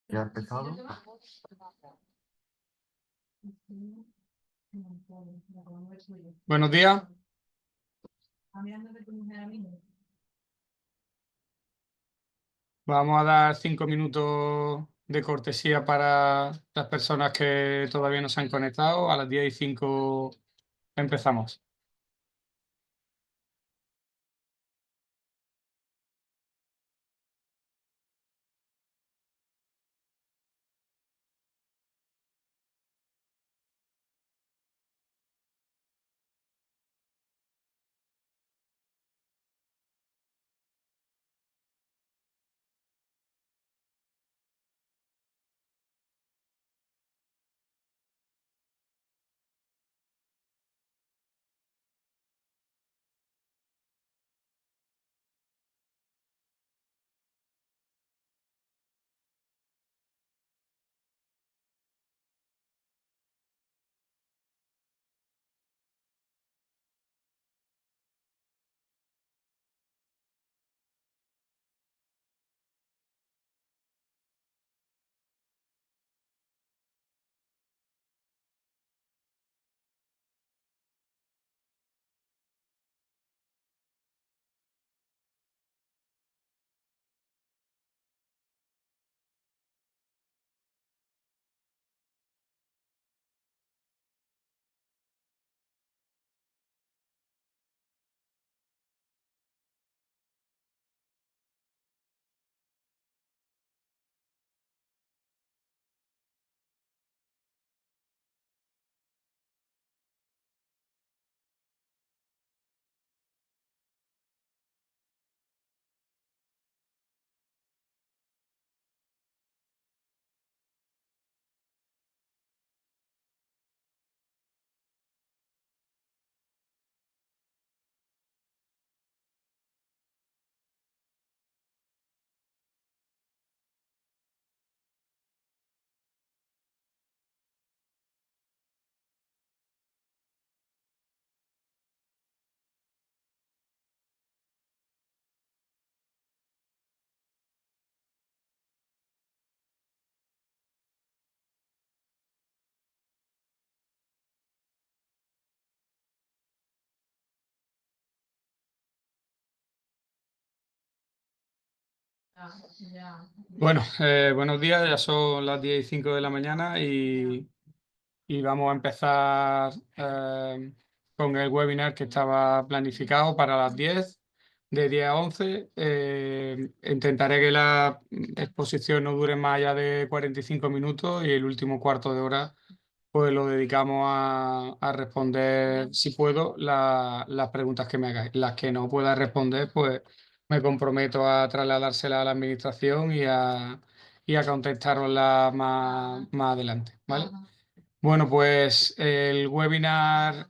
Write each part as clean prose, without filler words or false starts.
¿Ya ha empezado? Buenos días. Vamos a dar 5 minutos de cortesía para las personas que todavía no se han conectado. A las 10:05 empezamos. Bueno, buenos días. Ya son las 10:05 de la mañana y vamos a empezar con el webinar que estaba planificado para las 10, de 10 a 11. Intentaré que la exposición no dure más allá de 45 minutos y el último cuarto de hora pues lo dedicamos a responder, si puedo, las preguntas que me hagáis. Las que no pueda responder, pues me comprometo a trasladárselas a la administración y a contestaroslas más adelante, ¿vale? Bueno, pues el webinar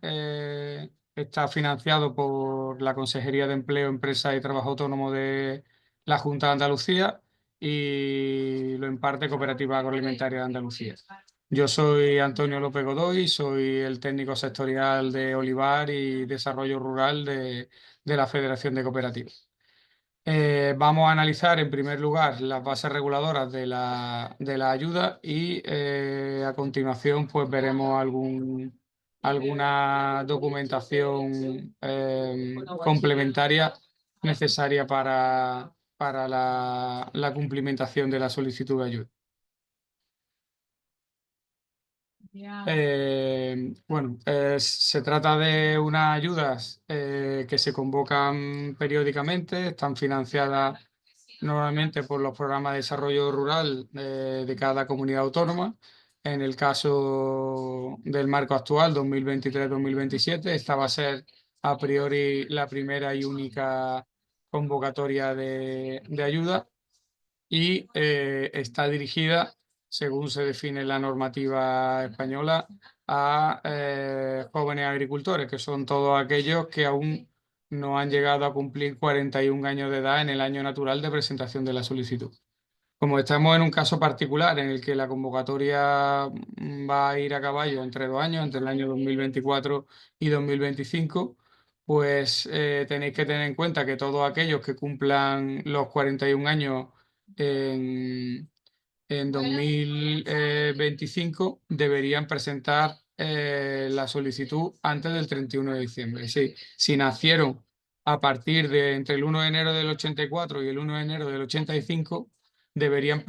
está financiado por la Consejería de Empleo, Empresa y Trabajo Autónomo de la Junta de Andalucía y lo imparte Cooperativa Agroalimentaria de Andalucía. Yo soy Antonio López Godoy, soy el técnico sectorial de Olivar y Desarrollo Rural de la Federación de Cooperativas. Vamos a analizar en primer lugar las bases reguladoras de la ayuda y a continuación pues veremos alguna documentación complementaria necesaria para la cumplimentación de la solicitud de ayuda. Se trata de unas ayudas que se convocan periódicamente, están financiadas normalmente por los programas de desarrollo rural de cada comunidad autónoma. En el caso del marco actual, 2023-2027, esta va a ser a priori la primera y única convocatoria de ayuda y está dirigida, según se define en la normativa española, a jóvenes agricultores, que son todos aquellos que aún no han llegado a cumplir 41 años de edad en el año natural de presentación de la solicitud. Como estamos en un caso particular en el que la convocatoria va a ir a caballo entre 2 años, entre el año 2024 y 2025, pues tenéis que tener en cuenta que todos aquellos que cumplan los 41 años en, en 2025 deberían presentar la solicitud antes del 31 de diciembre. Es decir, si nacieron a partir de entre el 1 de enero del 84 y el 1 de enero del 85, deberían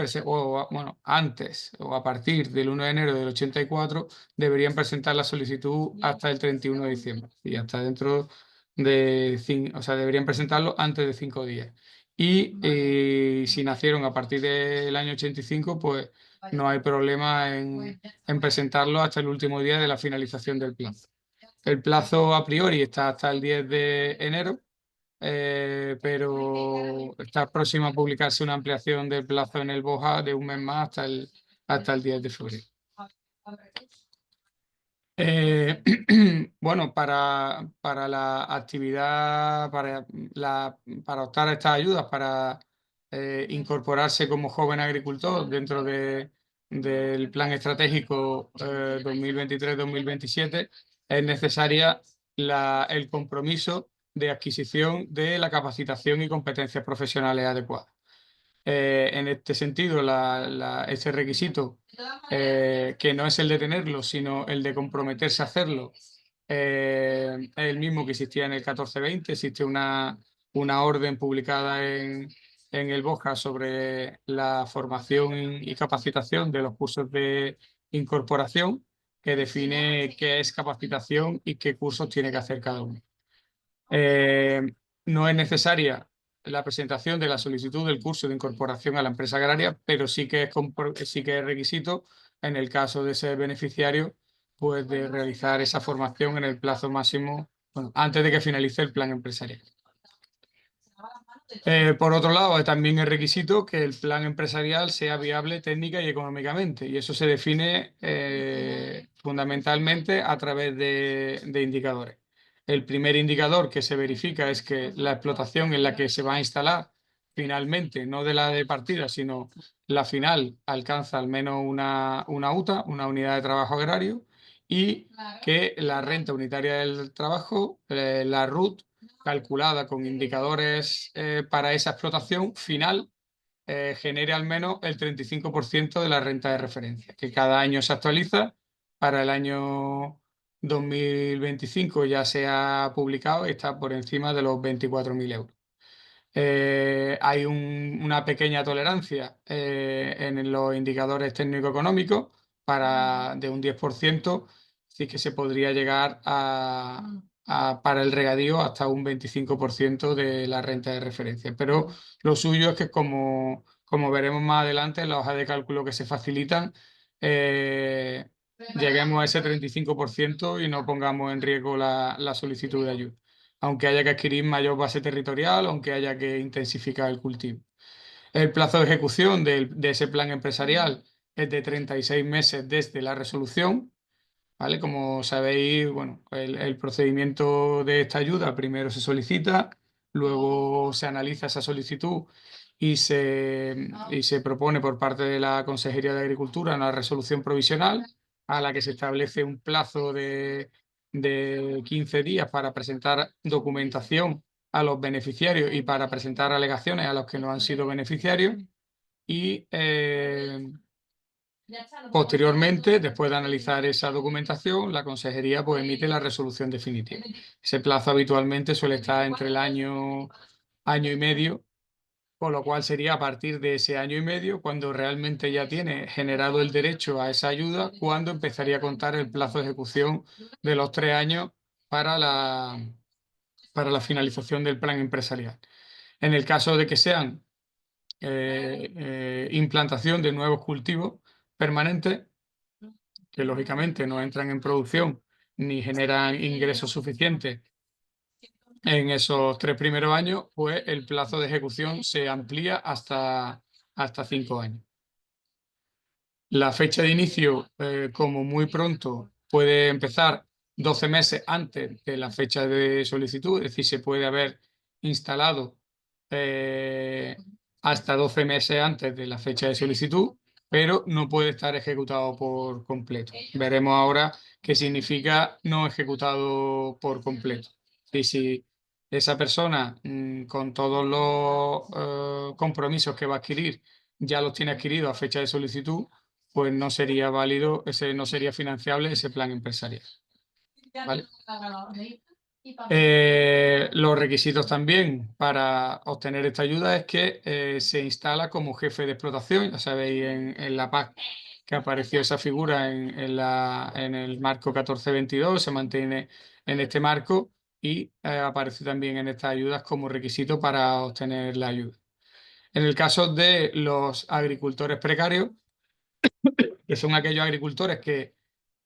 bueno, antes o a partir del 1 de enero del 84, deberían presentar la solicitud hasta el 31 de diciembre. Y hasta dentro o sea, deberían presentarlo antes de 5 días. Y si nacieron a partir del año 85, pues no hay problema en presentarlo hasta el último día de la finalización del plazo. El plazo a priori está hasta el 10 de enero, pero está próxima a publicarse una ampliación del plazo en el BOJA de un mes más hasta el 10 de febrero. Bueno, para la actividad, para optar a estas ayudas, para incorporarse como joven agricultor dentro del plan estratégico 2023-2027, es necesaria el compromiso de adquisición de la capacitación y competencias profesionales adecuadas. En este sentido, ese requisito, que no es el de tenerlo, sino el de comprometerse a hacerlo, es el mismo que existía en el 1420. Existe una orden publicada en el BOJA sobre la formación y capacitación de los cursos de incorporación, que define qué es capacitación y qué cursos tiene que hacer cada uno. No es necesaria la presentación de la solicitud del curso de incorporación a la empresa agraria, pero sí que es requisito, en el caso de ser beneficiario, pues de realizar esa formación en el plazo máximo, bueno, antes de que finalice el plan empresarial. Por otro lado, también es requisito que el plan empresarial sea viable técnica y económicamente, y eso se define fundamentalmente a través de indicadores. El primer indicador que se verifica es que la explotación en la que se va a instalar finalmente, no de la de partida, sino la final, alcanza al menos una UTA, una unidad de trabajo agrario, y que la renta unitaria del trabajo, la RUT, calculada con indicadores para esa explotación final, genere al menos el 35% de la renta de referencia, que cada año se actualiza. Para el año 2025 ya se ha publicado y está por encima de los 24.000 euros. Hay una pequeña tolerancia en los indicadores técnico-económicos de un 10%, sí que se podría llegar para el regadío hasta un 25% de la renta de referencia. Pero lo suyo es que, como veremos más adelante en la hoja de cálculo que se facilitan, lleguemos a ese 35% y no pongamos en riesgo la solicitud de ayuda, aunque haya que adquirir mayor base territorial, aunque haya que intensificar el cultivo. El plazo de ejecución de ese plan empresarial es de 36 meses desde la resolución, ¿vale? Como sabéis, bueno, el procedimiento de esta ayuda: primero se solicita, luego se analiza esa solicitud y se propone por parte de la Consejería de Agricultura una resolución provisional, a la que se establece un plazo de 15 días para presentar documentación a los beneficiarios y para presentar alegaciones a los que no han sido beneficiarios. Y posteriormente, después de analizar esa documentación, la Consejería pues emite la resolución definitiva. Ese plazo habitualmente suele estar entre el año y medio, con lo cual sería a partir de ese año y medio, cuando realmente ya tiene generado el derecho a esa ayuda, cuando empezaría a contar el plazo de ejecución de los 3 años para la finalización del plan empresarial. En el caso de que sean implantación de nuevos cultivos permanentes, que lógicamente no entran en producción ni generan ingresos suficientes en esos 3 primeros años, pues el plazo de ejecución se amplía hasta 5 años. La fecha de inicio, como muy pronto, puede empezar 12 meses antes de la fecha de solicitud, es decir, se puede haber instalado hasta 12 meses antes de la fecha de solicitud, pero no puede estar ejecutado por completo. Veremos ahora qué significa no ejecutado por completo. Y si esa persona, con todos los compromisos que va a adquirir, ya los tiene adquiridos a fecha de solicitud, pues no sería válido, no sería financiable ese plan empresarial. ¿Vale? Los requisitos también para obtener esta ayuda es que se instala como jefe de explotación. Ya sabéis en la PAC que apareció esa figura en el marco 1422, se mantiene en este marco y aparece también en estas ayudas como requisito para obtener la ayuda. En el caso de los agricultores precarios, que son aquellos agricultores que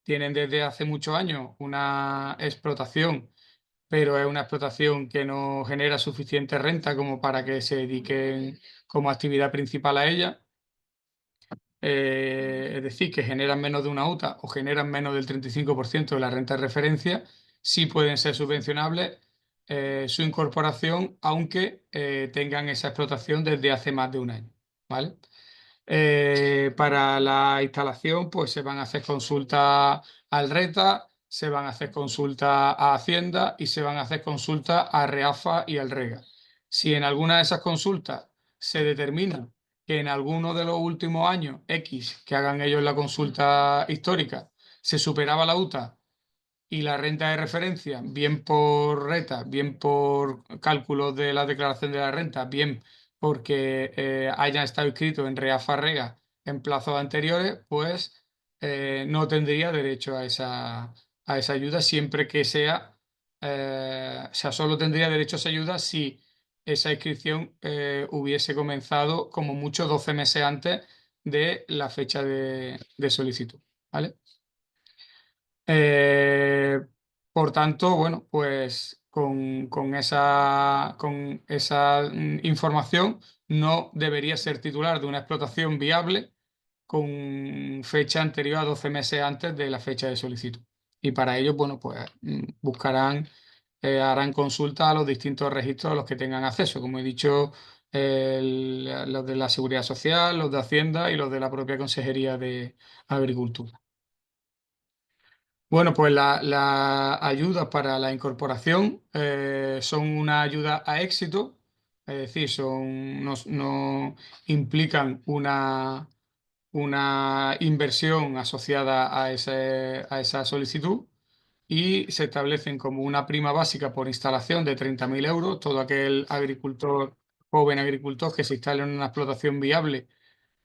tienen desde hace muchos años una explotación, pero es una explotación que no genera suficiente renta como para que se dediquen como actividad principal a ella. Es decir, que generan menos de una UTA o generan menos del 35% de la renta de referencia, sí pueden ser subvencionables su incorporación, aunque tengan esa explotación desde hace más de un año. ¿Vale? Para la instalación, pues se van a hacer consultas al RETA, se van a hacer consultas a Hacienda y se van a hacer consultas a REAFA y al REGA. Si en alguna de esas consultas se determina que en alguno de los últimos años X, que hagan ellos la consulta histórica, se superaba la UTA y la renta de referencia, bien por renta, bien por cálculos de la declaración de la renta, bien porque hayan estado inscritos en REA-FARREGA en plazos anteriores, pues no tendría derecho a esa ayuda siempre que sea, o sea, solo tendría derecho a esa ayuda si esa inscripción hubiese comenzado como mucho 12 meses antes de la fecha de solicitud. ¿Vale? Eh, por tanto, bueno, pues con esa información no debería ser titular de una explotación viable con fecha anterior a 12 meses antes de la fecha de solicitud. Y para ello, bueno, pues buscarán, harán consulta a los distintos registros a los que tengan acceso, como he dicho, los de la Seguridad Social, los de Hacienda y los de la propia Consejería de Agricultura. Bueno, pues las ayudas para la incorporación son una ayuda a éxito, es decir, no implican una inversión asociada a esa solicitud y se establecen como una prima básica por instalación de 30.000 euros. Todo aquel agricultor, joven agricultor que se instale en una explotación viable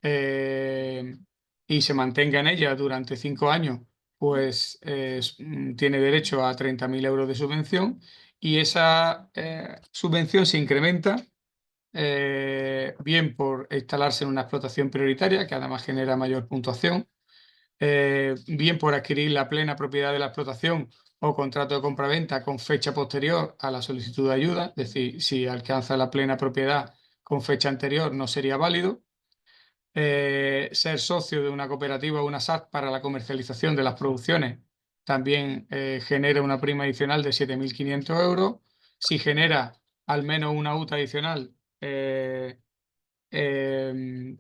eh, y se mantenga en ella durante 5 años, pues tiene derecho a 30.000 euros de subvención y esa subvención se incrementa bien por instalarse en una explotación prioritaria, que además genera mayor puntuación, bien por adquirir la plena propiedad de la explotación o contrato de compraventa con fecha posterior a la solicitud de ayuda, es decir, si alcanza la plena propiedad con fecha anterior no sería válido, ser socio de una cooperativa o una SAC para la comercialización de las producciones también genera una prima adicional de 7.500 euros. Si genera al menos una UTA adicional,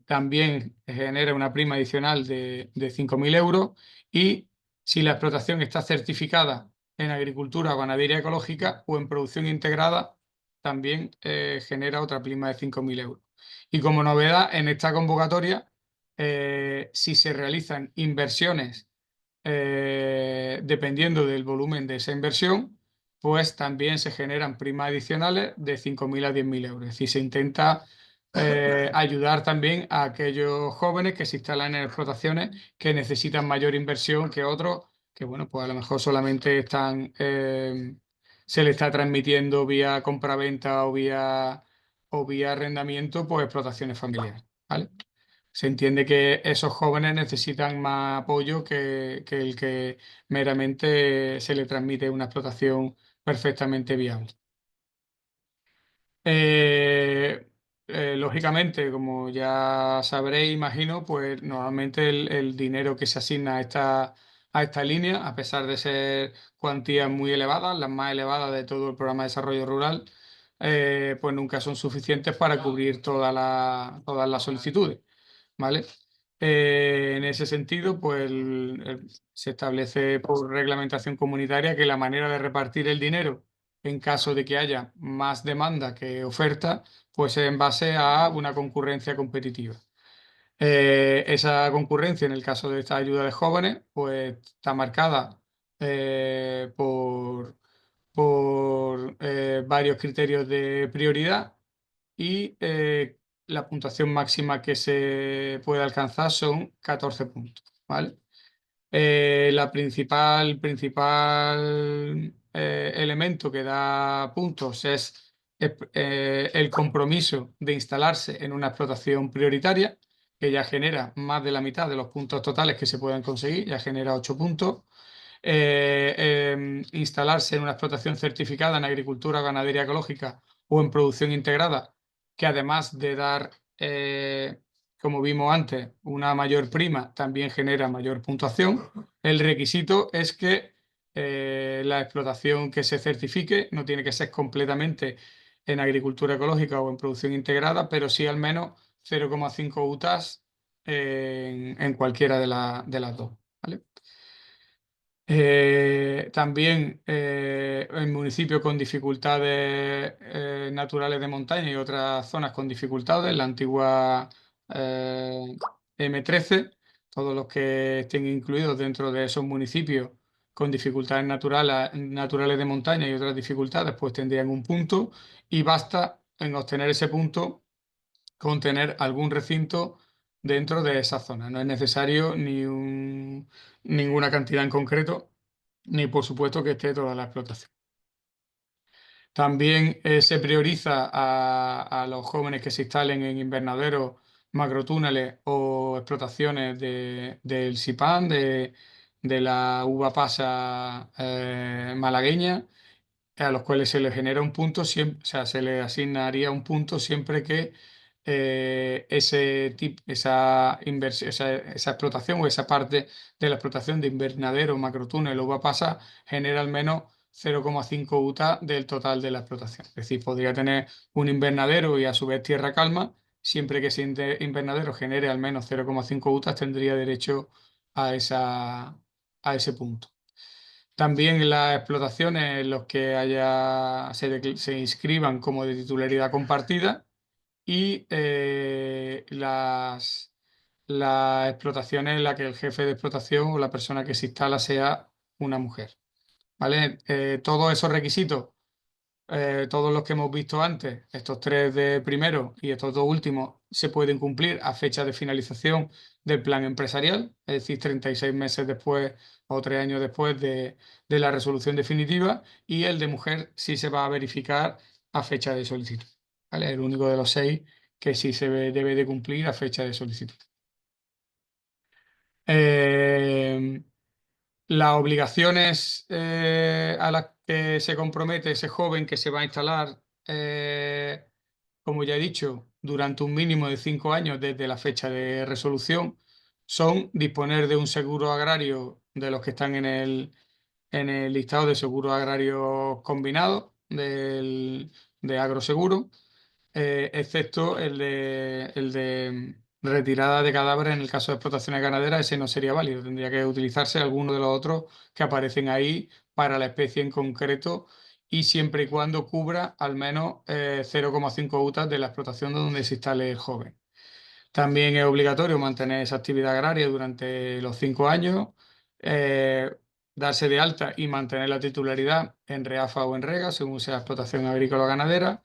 también genera una prima adicional de 5.000 euros. Y si la explotación está certificada en agricultura o ganadería ecológica o en producción integrada, también genera otra prima de 5.000 euros. Y como novedad, en esta convocatoria, si se realizan inversiones dependiendo del volumen de esa inversión, pues también se generan primas adicionales de 5.000 a 10.000 euros. Es decir, se intenta ayudar también a aquellos jóvenes que se instalan en explotaciones que necesitan mayor inversión que otros, que bueno, pues a lo mejor solamente se le está transmitiendo vía compraventa o vía arrendamiento, pues explotaciones familiares. ¿Vale? Se entiende que esos jóvenes necesitan más apoyo que el que meramente se le transmite una explotación perfectamente viable. Eh, lógicamente, como ya sabréis, imagino, pues normalmente el dinero que se asigna a esta línea, a pesar de ser cuantías muy elevadas, las más elevadas de todo el programa de desarrollo rural, pues nunca son suficientes para cubrir todas las solicitudes. ¿Vale? En ese sentido, pues se establece por reglamentación comunitaria que la manera de repartir el dinero en caso de que haya más demanda que oferta, pues es en base a una concurrencia competitiva. Esa concurrencia, en el caso de esta ayuda de jóvenes, pues está marcada por varios criterios de prioridad y la puntuación máxima que se puede alcanzar son 14 puntos, ¿vale? La principal elemento que da puntos es, el compromiso de instalarse en una explotación prioritaria, que ya genera más de la mitad de los puntos totales que se pueden conseguir, ya genera 8 puntos. Instalarse en una explotación certificada en agricultura o ganadería ecológica o en producción integrada, que además de dar, como vimos antes, una mayor prima, también genera mayor puntuación. El requisito es que la explotación que se certifique no tiene que ser completamente en agricultura ecológica o en producción integrada, pero sí al menos 0,5 UTAS en cualquiera de las dos. ¿Vale? También en municipios con dificultades naturales de montaña y otras zonas con dificultades, la antigua M13, todos los que estén incluidos dentro de esos municipios con dificultades naturales de montaña y otras dificultades, pues tendrían un punto y basta en obtener ese punto con tener algún recinto dentro de esa zona. No es necesario ninguna cantidad en concreto ni por supuesto que esté toda la explotación. También se prioriza a los jóvenes que se instalen en invernaderos, macrotúneles o explotaciones del SIPAN, de la uva pasa malagueña, a los cuales se les genera un punto, siempre, o sea, se les asignaría un punto siempre que esa explotación o esa parte de la explotación de invernadero, macrotúnel o uva pasa genera al menos 0,5 UTA del total de la explotación. Es decir, podría tener un invernadero y a su vez tierra calma, siempre que ese invernadero genere al menos 0,5 UTAs tendría derecho a ese punto. También en las explotaciones en los que se inscriban como de titularidad compartida y las explotaciones en las que el jefe de explotación o la persona que se instala sea una mujer. ¿Vale? Todos esos requisitos, todos los que hemos visto antes, estos tres de primero y estos dos últimos, se pueden cumplir a fecha de finalización del plan empresarial, es decir, 36 meses después o 3 años después de la resolución definitiva, y el de mujer sí se va a verificar a fecha de solicitud. ¿Vale? El único de los 6 que sí debe de cumplir a fecha de solicitud. Eh, las obligaciones a las que se compromete ese joven que se va a instalar, como ya he dicho, durante un mínimo de 5 años desde la fecha de resolución, son disponer de un seguro agrario de los que están en el listado de seguros agrarios combinados de agroseguro, excepto el de retirada de cadáveres en el caso de explotaciones ganaderas, ese no sería válido. Tendría que utilizarse alguno de los otros que aparecen ahí para la especie en concreto y siempre y cuando cubra al menos 0,5 UTAs de la explotación donde se instale el joven. También es obligatorio mantener esa actividad agraria durante los 5 años, eh, darse de alta y mantener la titularidad en REAFA o en REGA, según sea explotación agrícola o ganadera,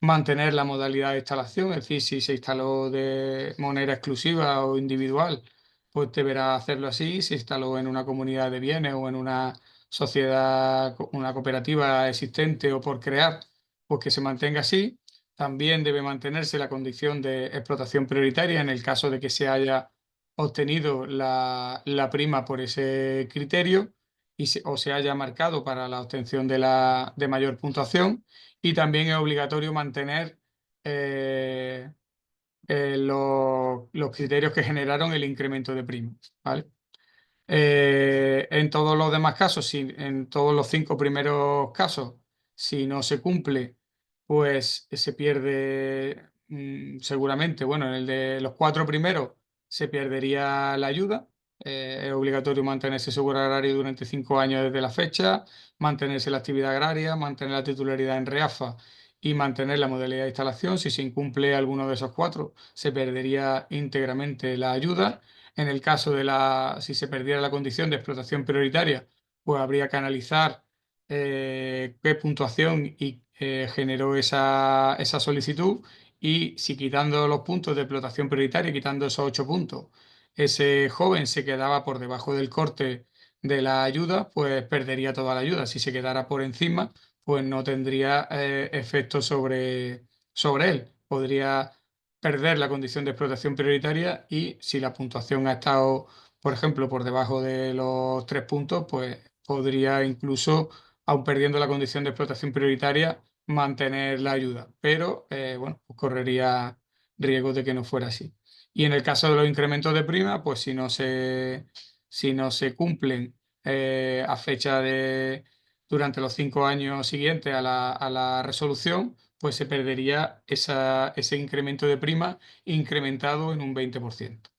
mantener la modalidad de instalación, es decir, si se instaló de manera exclusiva o individual, pues deberá hacerlo así. Si se instaló en una comunidad de bienes o en una sociedad, una cooperativa existente o por crear, pues que se mantenga así. También debe mantenerse la condición de explotación prioritaria en el caso de que se haya obtenido la prima por ese criterio o se haya marcado para la obtención de mayor puntuación. Y también es obligatorio mantener eh, los criterios que generaron el incremento de prima, ¿vale? En todos los demás casos, en todos los 5 primeros casos, si no se cumple, pues se pierde seguramente. Bueno, en el de los 4 primeros se perdería la ayuda. Es obligatorio mantenerse seguro agrario durante 5 años desde la fecha, mantenerse la actividad agraria, mantener la titularidad en REAFA y mantener la modalidad de instalación. Si se incumple alguno de esos cuatro, se perdería íntegramente la ayuda. En el caso si se perdiera la condición de explotación prioritaria, pues habría que analizar qué puntuación generó esa solicitud, y si quitando los puntos de explotación prioritaria, quitando esos 8 puntos, ese joven se quedaba por debajo del corte de la ayuda, pues perdería toda la ayuda. Si se quedara por encima, pues no tendría efecto sobre él. Podría perder la condición de explotación prioritaria, y si la puntuación ha estado, por ejemplo, por debajo de los 3 puntos, pues podría incluso, aun perdiendo la condición de explotación prioritaria, mantener la ayuda. Pero bueno, pues correría riesgo de que no fuera así. Y en el caso de los incrementos de prima, pues si no se cumplen a fecha durante los 5 años siguientes a la resolución, pues se perdería ese incremento de prima incrementado en un 20%.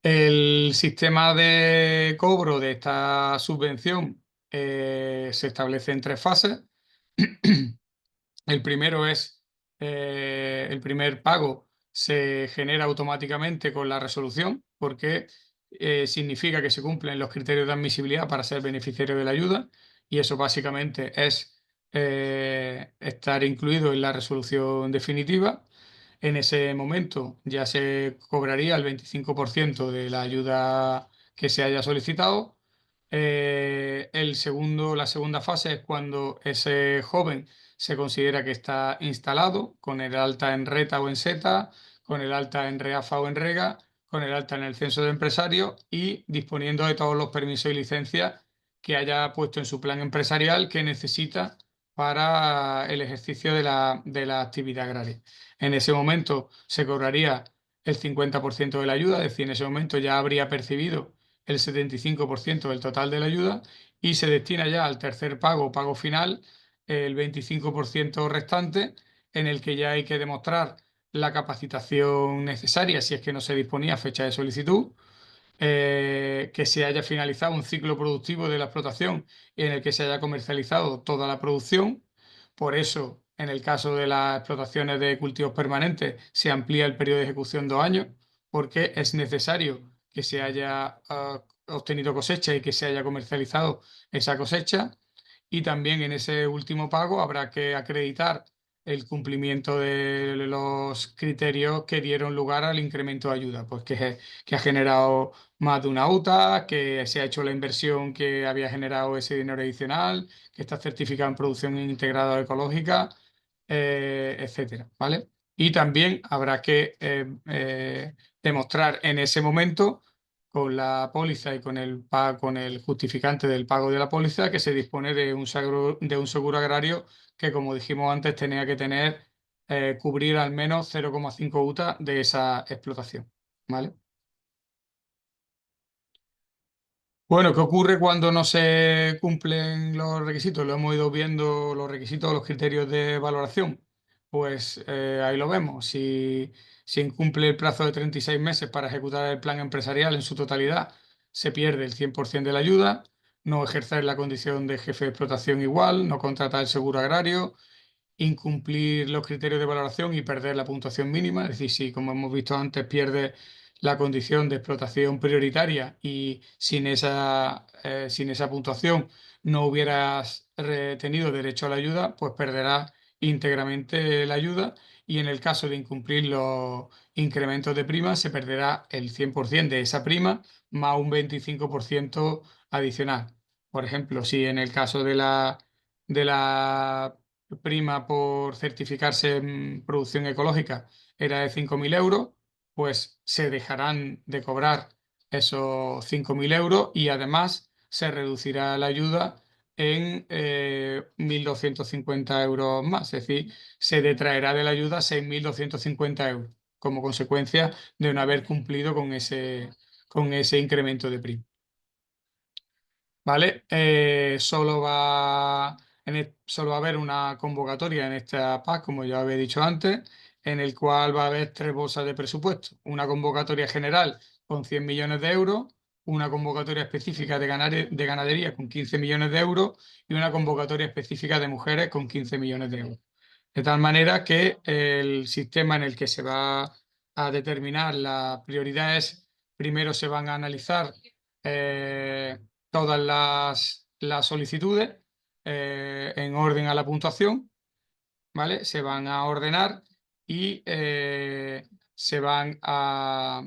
El sistema de cobro de esta subvención se establece en 3 fases. El primer pago se genera automáticamente con la resolución, porque significa que se cumplen los criterios de admisibilidad para ser beneficiario de la ayuda, y eso básicamente es estar incluido en la resolución definitiva. En ese momento ya se cobraría el 25% de la ayuda que se haya solicitado. La segunda fase es cuando ese joven se considera que está instalado, con el alta en RETA o en SETA, con el alta en REAFA o en REGA, con el alta en el censo de empresarios, y disponiendo de todos los permisos y licencias que haya puesto en su plan empresarial que necesita para el ejercicio de la actividad agraria. En ese momento se cobraría el 50% de la ayuda, es decir, en ese momento ya habría percibido el 75% del total de la ayuda, y se destina ya al tercer pago final, el 25% restante, en el que ya hay que demostrar la capacitación necesaria si es que no se disponía a fecha de solicitud, que se haya finalizado un ciclo productivo de la explotación en el que se haya comercializado toda la producción. Por eso, en el caso de las explotaciones de cultivos permanentes, se amplía el periodo de ejecución 2 años, porque es necesario que se haya obtenido cosecha y que se haya comercializado esa cosecha. Y también en ese último pago habrá que acreditar el cumplimiento de los criterios que dieron lugar al incremento de ayuda, pues que ha generado más de una UTA, que se ha hecho la inversión que había generado ese dinero adicional, que está certificado en producción integrada ecológica, etcétera, ¿vale? Y también habrá que demostrar en ese momento, con la póliza y con el justificante del pago de la póliza, que se dispone de un seguro agrario que, como dijimos antes, tenía que cubrir al menos 0,5 UTA de esa explotación, ¿vale? Bueno, ¿qué ocurre cuando no se cumplen los requisitos? Lo hemos ido viendo, los requisitos, los criterios de valoración. Pues ahí lo vemos. Si se incumple el plazo de 36 meses para ejecutar el plan empresarial en su totalidad, se pierde el 100% de la ayuda. No ejercer la condición de jefe de explotación igual, no contratar el seguro agrario, incumplir los criterios de valoración y perder la puntuación mínima. Es decir, si, como hemos visto antes, pierde la condición de explotación prioritaria, y sin esa puntuación no hubieras tenido derecho a la ayuda, pues perderás íntegramente la ayuda. Y en el caso de incumplir los incrementos de prima, se perderá el 100% de esa prima más un 25% adicional. Por ejemplo, si en el caso de la prima por certificarse en producción ecológica era de 5.000 euros, pues se dejarán de cobrar esos 5.000 euros, y además se reducirá la ayuda en 1.250 euros más. Es decir, se detraerá de la ayuda 6.250 euros como consecuencia de no haber cumplido con ese incremento de prima. ¿Vale? Solo va a haber una convocatoria en esta PAC, como ya había dicho antes, en el cual va a haber 3 bolsas de presupuesto. Una convocatoria general con 100 millones de euros, una convocatoria específica de ganadería con 15 millones de euros y una convocatoria específica de mujeres con 15 millones de euros. De tal manera que el sistema en el que se va a determinar las prioridades, primero se van a analizar todas las solicitudes en orden a la puntuación, ¿vale? Se van a ordenar y se van a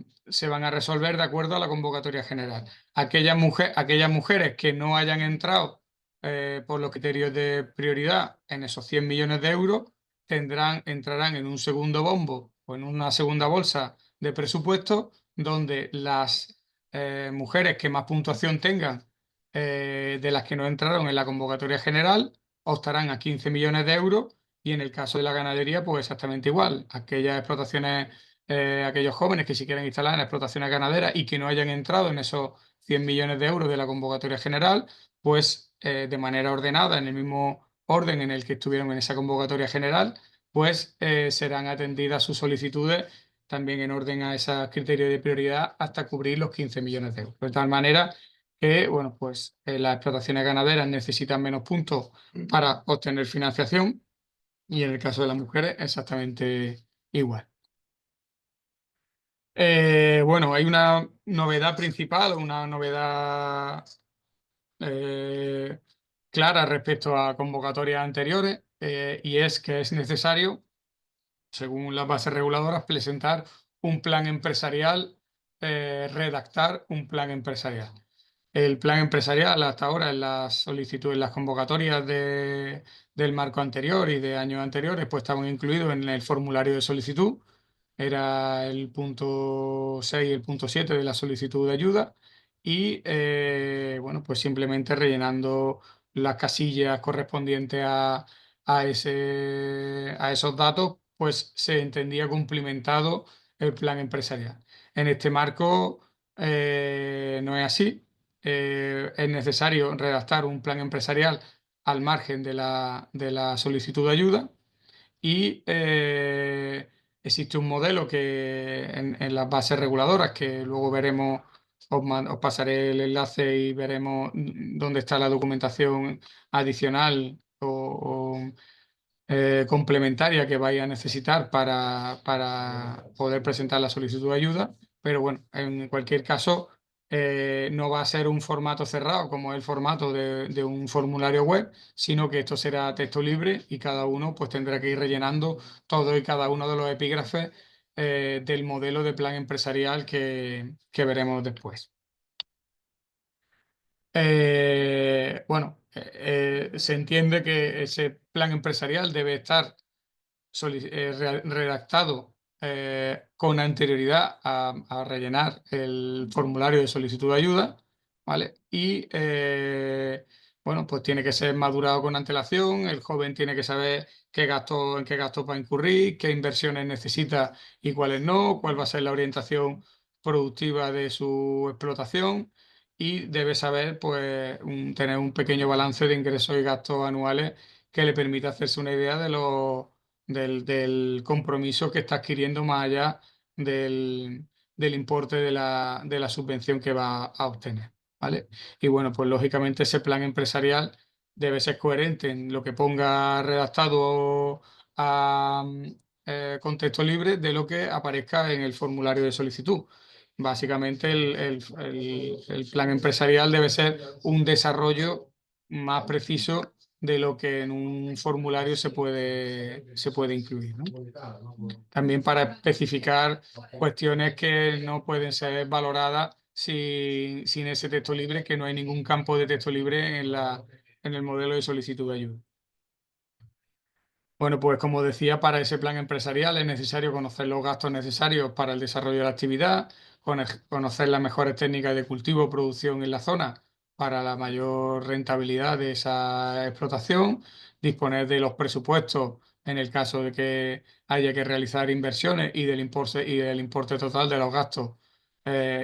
resolver de acuerdo a la convocatoria general. Aquellas mujeres que no hayan entrado por los criterios de prioridad en esos 100 millones de euros entrarán en un segundo bombo o en una segunda bolsa de presupuesto donde las mujeres que más puntuación tengan de las que no entraron en la convocatoria general optarán a 15 millones de euros y en el caso de la ganadería, pues exactamente igual. Aquellas explotaciones, aquellos jóvenes que se quieran instalar en explotaciones ganaderas y que no hayan entrado en esos 100 millones de euros de la convocatoria general, pues de manera ordenada, en el mismo orden en el que estuvieron en esa convocatoria general, pues serán atendidas sus solicitudes también en orden a esos criterios de prioridad hasta cubrir los 15 millones de euros. De tal manera que, bueno, pues las explotaciones ganaderas necesitan menos puntos para obtener financiación y en el caso de las mujeres, exactamente igual. Bueno, hay una novedad principal, una novedad eh, clara respecto a convocatorias anteriores, y es que es necesario, según las bases reguladoras, presentar un plan empresarial, redactar un plan empresarial. El plan empresarial hasta ahora en las solicitudes, en las convocatorias del marco anterior y de años anteriores, pues estaban incluidos en el formulario de solicitud. Era el punto 6 y el punto 7 de la solicitud de ayuda. Y bueno, pues simplemente rellenando las casillas correspondientes a esos datos, pues se entendía cumplimentado el plan empresarial. En este marco no es así. Es necesario redactar un plan empresarial al margen de la solicitud de ayuda y existe un modelo que en las bases reguladoras que luego veremos, os pasaré el enlace y veremos dónde está la documentación adicional o complementaria que vaya a necesitar para poder presentar la solicitud de ayuda, pero bueno, en cualquier caso no va a ser un formato cerrado como es el formato de un formulario web, sino que esto será texto libre y cada uno pues tendrá que ir rellenando todo y cada uno de los epígrafes del modelo de plan empresarial que veremos después. Se entiende que ese plan empresarial debe estar redactado con anterioridad a rellenar el formulario de solicitud de ayuda, ¿vale? Y bueno, pues tiene que ser madurado con antelación, el joven tiene que saber en qué gastos va a incurrir, qué inversiones necesita y cuáles no, cuál va a ser la orientación productiva de su explotación. Y debe saber, pues, tener un pequeño balance de ingresos y gastos anuales que le permita hacerse una idea del compromiso que está adquiriendo más allá del importe de la subvención que va a obtener, ¿vale? Y bueno, pues lógicamente ese plan empresarial debe ser coherente en lo que ponga redactado a contexto libre de lo que aparezca en el formulario de solicitud. Básicamente el plan empresarial debe ser un desarrollo más preciso de lo que en un formulario se puede incluir, ¿no? También para especificar cuestiones que no pueden ser valoradas sin ese texto libre, que no hay ningún campo de texto libre en el modelo de solicitud de ayuda. Bueno, pues como decía, para ese plan empresarial es necesario conocer los gastos necesarios para el desarrollo de la actividad, conocer las mejores técnicas de cultivo o producción en la zona para la mayor rentabilidad de esa explotación, disponer de los presupuestos en el caso de que haya que realizar inversiones y del importe total de los gastos,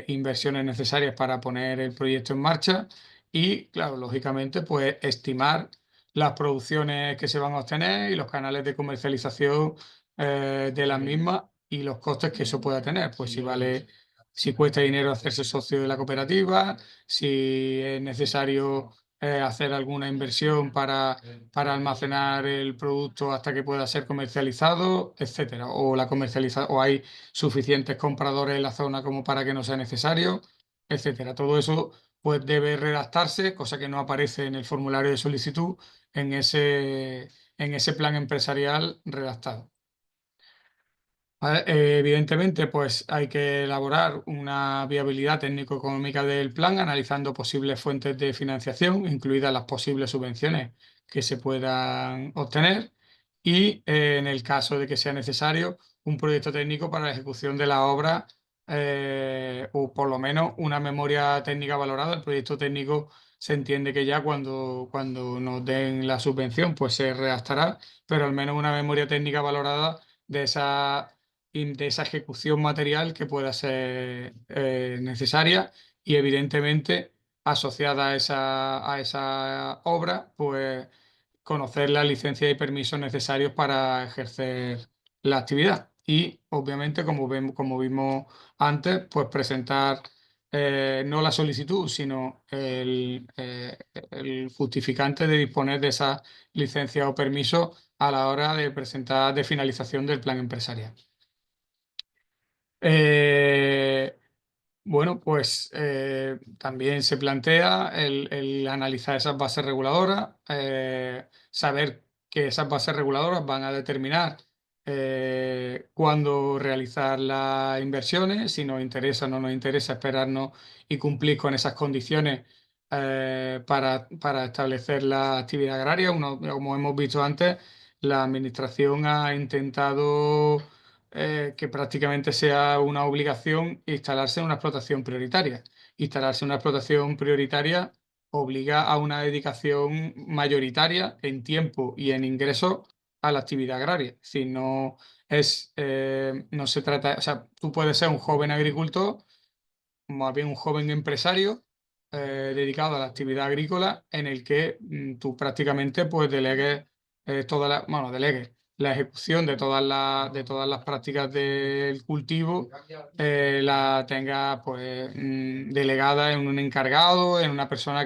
inversiones necesarias para poner el proyecto en marcha y, claro, lógicamente, pues estimar las producciones que se van a obtener y los canales de comercialización de las mismas y los costes que eso pueda tener. Pues si vale si cuesta dinero hacerse socio de la cooperativa, si es necesario hacer alguna inversión para almacenar el producto hasta que pueda ser comercializado, etcétera. O o hay suficientes compradores en la zona como para que no sea necesario, etcétera. Todo eso pues debe redactarse, cosa que no aparece en el formulario de solicitud, en ese plan empresarial redactado. Evidentemente, pues hay que elaborar una viabilidad técnico-económica del plan, analizando posibles fuentes de financiación, incluidas las posibles subvenciones que se puedan obtener, y en el caso de que sea necesario, un proyecto técnico para la ejecución de la obra, o por lo menos una memoria técnica valorada. El proyecto técnico se entiende que ya cuando nos den la subvención, pues se redactará, pero al menos una memoria técnica valorada de de esa ejecución material que pueda ser necesaria, y evidentemente asociada a esa obra, pues conocer la licencia y permisos necesarios para ejercer la actividad. Y obviamente, como vimos antes, pues presentar no la solicitud, sino el justificante de disponer de esa licencia o permiso a la hora de presentar de finalización del plan empresarial. Eh, bueno, pues también se plantea el analizar esas bases reguladoras, saber que esas bases reguladoras van a determinar cuándo realizar las inversiones, si nos interesa o no nos interesa esperarnos y cumplir con esas condiciones para establecer la actividad agraria. Como hemos visto antes, la Administración ha intentado que prácticamente sea una obligación instalarse en una explotación prioritaria. Instalarse en una explotación prioritaria obliga a una dedicación mayoritaria en tiempo y en ingresos a la actividad agraria. Si no no se trata, o sea, tú puedes ser un joven agricultor, más bien un joven empresario dedicado a la actividad agrícola, en el que tú prácticamente pues delegues bueno, delegues la ejecución de todas las prácticas del cultivo, la tengas pues delegada en un encargado, en una persona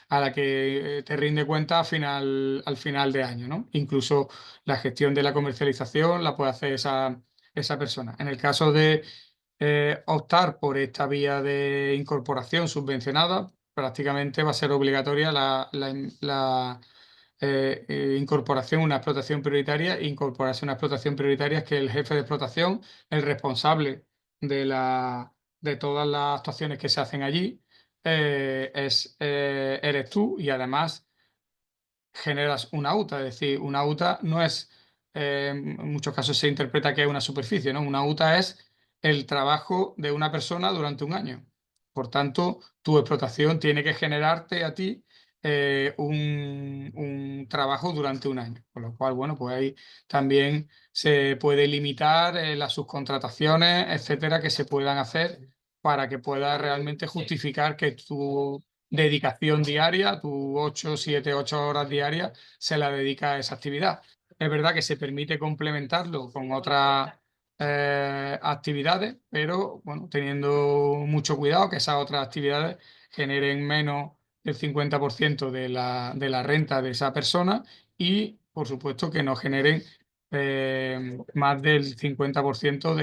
a la que te rinde cuenta al final de año, ¿no? Incluso la gestión de la comercialización la puede hacer esa persona. En el caso de optar por esta vía de incorporación subvencionada, prácticamente va a ser obligatoria incorporación a una explotación prioritaria. Incorporarse a una explotación prioritaria es que el jefe de explotación, el responsable de, de todas las actuaciones que se hacen allí, eres tú, y además generas una UTA. Es decir, una UTA no es, en muchos casos se interpreta que es una superficie, ¿no? Una UTA es el trabajo de una persona durante un año. Por tanto, tu explotación tiene que generarte a ti un trabajo durante un año. Con lo cual, bueno, pues ahí también se puede limitar las subcontrataciones, etcétera, que se puedan hacer para que puedas realmente justificar que tu dedicación diaria, tus 8 horas diarias, se la dedica a esa actividad. Es verdad que se permite complementarlo con otras actividades, pero bueno, teniendo mucho cuidado que esas otras actividades generen menos del 50% de la renta de esa persona, y, por supuesto, que no generen más del 50%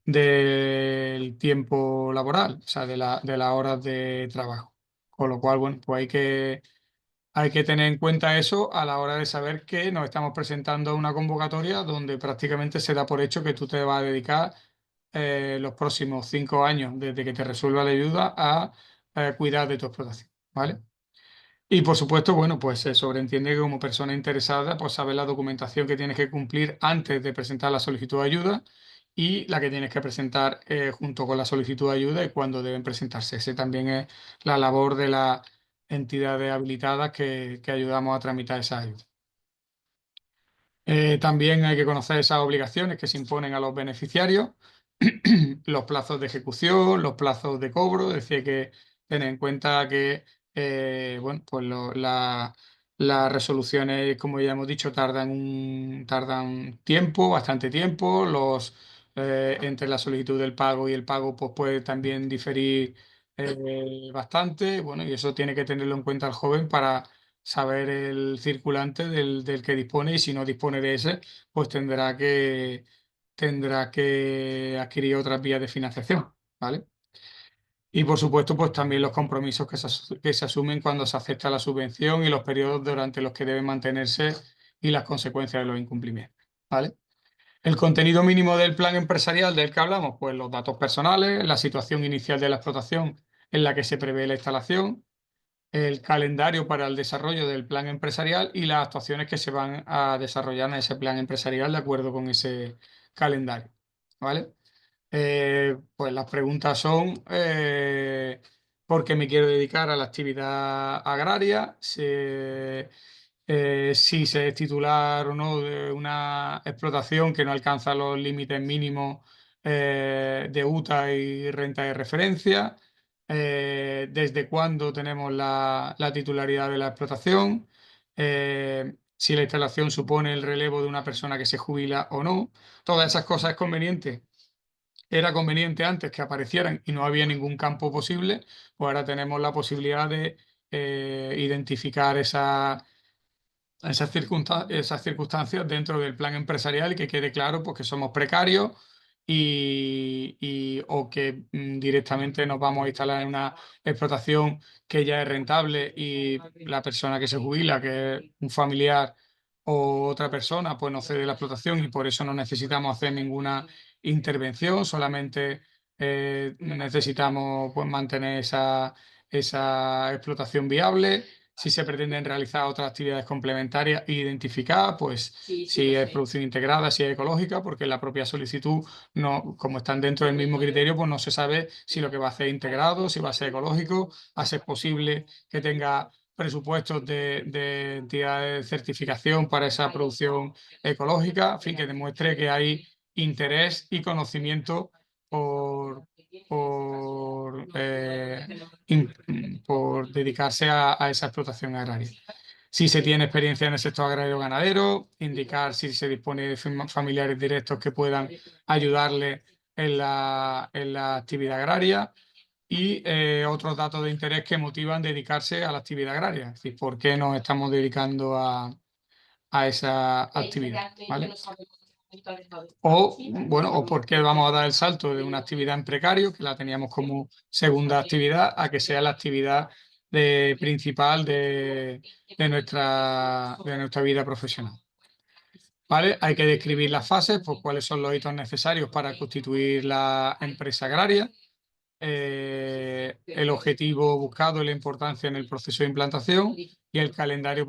del tiempo laboral, o sea, de las horas de trabajo. Con lo cual, bueno, pues hay que tener en cuenta eso a la hora de saber que nos estamos presentando a una convocatoria donde prácticamente se da por hecho que tú te vas a dedicar los próximos 5 años, desde que te resuelva la ayuda, a cuidar de tu explotación, ¿vale? Y por supuesto, bueno, pues se sobreentiende que como persona interesada, pues sabes la documentación que tienes que cumplir antes de presentar la solicitud de ayuda, y la que tienes que presentar junto con la solicitud de ayuda, y cuándo deben presentarse. Ese también es la labor de las entidades habilitadas que ayudamos a tramitar esa ayuda. También hay que conocer esas obligaciones que se imponen a los beneficiarios, los plazos de ejecución, los plazos de cobro. Es decir, que tener en cuenta que bueno, pues las resoluciones, como ya hemos dicho, tardan tiempo, bastante tiempo. entre la solicitud del pago y el pago, pues puede también diferir bastante. Bueno, y eso tiene que tenerlo en cuenta el joven para saber el circulante del que dispone, y si no dispone de ese, pues tendrá que adquirir otras vías de financiación, ¿vale? Y por supuesto, pues también los compromisos que se asumen cuando se acepta la subvención y los periodos durante los que deben mantenerse y las consecuencias de los incumplimientos, ¿vale? El contenido mínimo del plan empresarial del que hablamos, pues los datos personales, la situación inicial de la explotación en la que se prevé la instalación, el calendario para el desarrollo del plan empresarial y las actuaciones que se van a desarrollar en ese plan empresarial de acuerdo con ese calendario, ¿vale? Pues las preguntas son ¿por qué me quiero dedicar a la actividad agraria? Si se es titular o no de una explotación que no alcanza los límites mínimos de UTA y renta de referencia. Desde cuándo tenemos la titularidad de la explotación. Si la instalación supone el relevo de una persona que se jubila o no. Todas esas cosas es conveniente. Era conveniente antes que aparecieran y no había ningún campo posible, pues ahora tenemos la posibilidad de identificar esas circunstancias dentro del plan empresarial, y que quede claro pues, que somos precarios o que directamente nos vamos a instalar en una explotación que ya es rentable, y la persona que se jubila, que es un familiar o otra persona, pues no cede la explotación, y por eso no necesitamos hacer ninguna intervención, solamente necesitamos pues, mantener esa explotación viable. Si se pretenden realizar otras actividades complementarias e identificar, pues si es producción integrada, si es ecológica, porque la propia solicitud, no, como están dentro del mismo criterio, pues no se sabe si lo que va a hacer es integrado, si va a ser ecológico, a ser posible que tenga presupuestos de entidades de certificación para esa producción ecológica, en fin, que demuestre que hay interés y conocimiento por, eh, por dedicarse a esa explotación agraria. Si se tiene experiencia en el sector agrario ganadero, indicar si se dispone de familiares directos que puedan ayudarle en la actividad agraria, y otros datos de interés que motivan dedicarse a la actividad agraria. Es decir, por qué nos estamos dedicando a esa actividad, ¿vale? O por qué vamos a dar el salto de una actividad en precario, que la teníamos como segunda actividad, a que sea la actividad principal de nuestra vida profesional. ¿Vale? Hay que describir las fases, pues cuáles son los hitos necesarios para constituir la empresa agraria, el objetivo buscado y la importancia en el proceso de implantación, y el calendario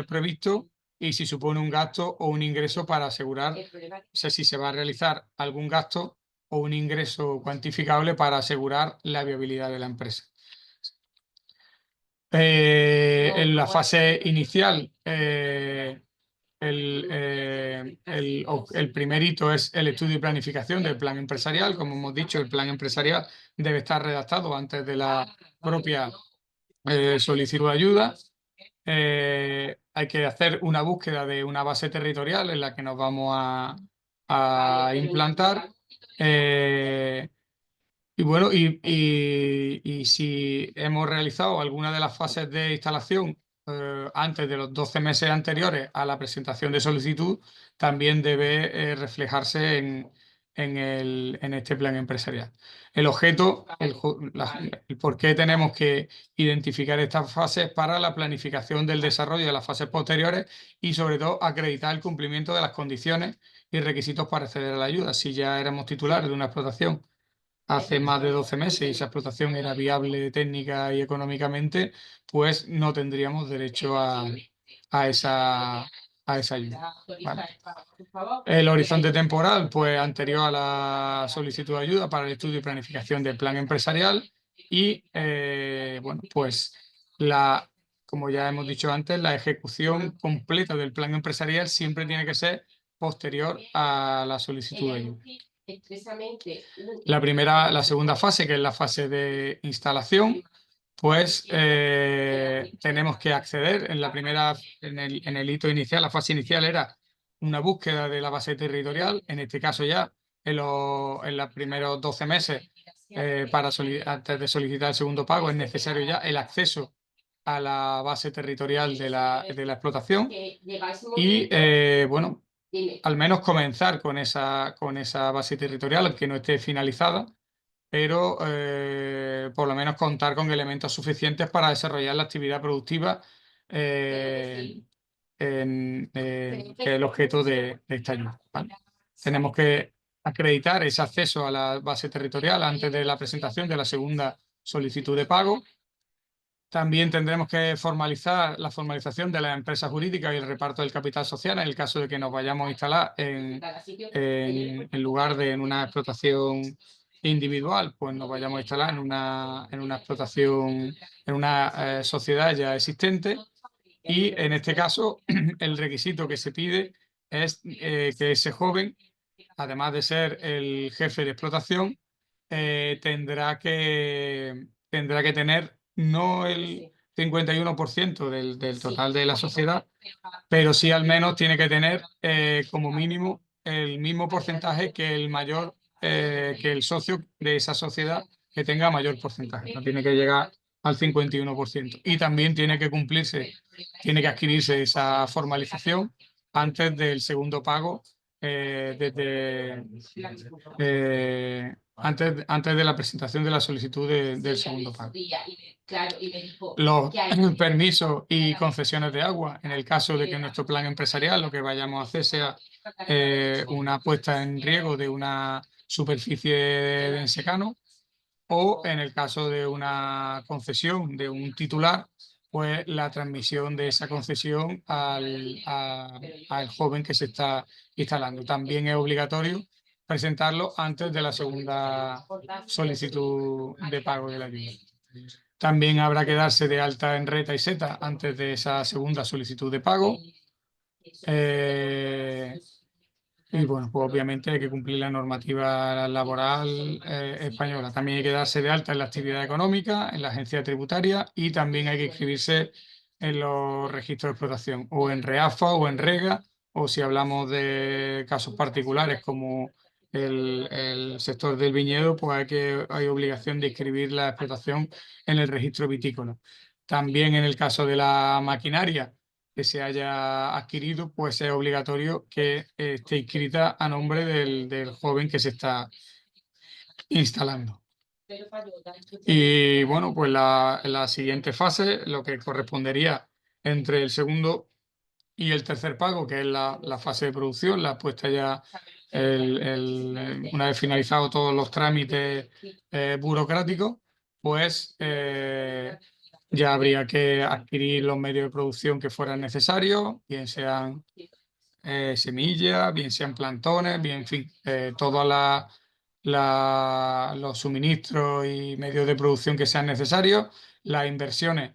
previsto, y si supone un gasto o un ingreso para asegurar, o sea, si se va a realizar algún gasto o un ingreso cuantificable para asegurar la viabilidad de la empresa. En la fase inicial, el primer hito es el estudio y planificación del plan empresarial. Como hemos dicho, el plan empresarial debe estar redactado antes de la propia solicitud de ayuda. Hay que hacer una búsqueda de una base territorial en la que nos vamos a implantar. Y bueno, y si hemos realizado alguna de las fases de instalación antes de los 12 meses anteriores a la presentación de solicitud, también debe reflejarse en este plan empresarial. El objeto, el por qué tenemos que identificar estas fases para la planificación del desarrollo de las fases posteriores, y sobre todo acreditar el cumplimiento de las condiciones y requisitos para acceder a la ayuda. Si ya éramos titulares de una explotación hace más de 12 meses y esa explotación era viable técnica y económicamente, pues no tendríamos derecho a esa ayuda. ¿Vale? El horizonte temporal, pues anterior a la solicitud de ayuda para el estudio y planificación del plan empresarial, y bueno, pues como ya hemos dicho antes, la ejecución completa del plan empresarial siempre tiene que ser posterior a la solicitud de ayuda. La segunda fase, que es la fase de instalación, pues tenemos que acceder en el hito inicial. La fase inicial era una búsqueda de la base territorial. En este caso ya en los primeros 12 meses antes de solicitar el segundo pago es necesario ya el acceso a la base territorial de la explotación y, bueno, al menos comenzar con esa base territorial, aunque no esté finalizada, pero por lo menos contar con elementos suficientes para desarrollar la actividad productiva, que es el objeto de esta ayuda, ¿vale? Tenemos que acreditar ese acceso a la base territorial antes de la presentación de la segunda solicitud de pago. También tendremos que formalizar la formalización de las empresas jurídicas y el reparto del capital social en el caso de que nos vayamos a instalar en lugar de en una explotación individual, pues nos vayamos a instalar en una explotación, en una sociedad ya existente. Y en este caso, el requisito que se pide es que ese joven, además de ser el jefe de explotación, tendrá que tener no el 51% del total de la sociedad, pero sí al menos tiene que tener como mínimo el mismo porcentaje que que el socio de esa sociedad que tenga mayor porcentaje. No tiene que llegar al 51%. Y también tiene que adquirirse esa formalización antes del segundo pago, antes de la presentación de la solicitud del segundo pago. Los permisos y concesiones de agua, en el caso de que nuestro plan empresarial lo que vayamos a hacer sea una puesta en riego de una superficie de secano, o en el caso de una concesión de un titular, pues la transmisión de esa concesión al joven que se está instalando. También es obligatorio presentarlo antes de la segunda solicitud de pago de la ayuda. También habrá que darse de alta en RETA y SETA antes de esa segunda solicitud de pago. Y bueno, pues obviamente hay que cumplir la normativa laboral española. También hay que darse de alta en la actividad económica, en la agencia tributaria, y también hay que inscribirse en los registros de explotación, o en REAFA o en REGA, o si hablamos de casos particulares como el sector del viñedo, pues hay obligación de inscribir la explotación en el registro vitícola. También en el caso de la maquinaria que se haya adquirido, pues es obligatorio que esté inscrita a nombre del joven que se está instalando. Y bueno, pues la siguiente fase, lo que correspondería entre el segundo y el tercer pago, que es la fase de producción, la puesta ya una vez finalizados todos los trámites burocráticos, pues ya habría que adquirir los medios de producción que fueran necesarios, bien sean semillas, bien sean plantones, bien, en fin, todos los suministros y medios de producción que sean necesarios. Las inversiones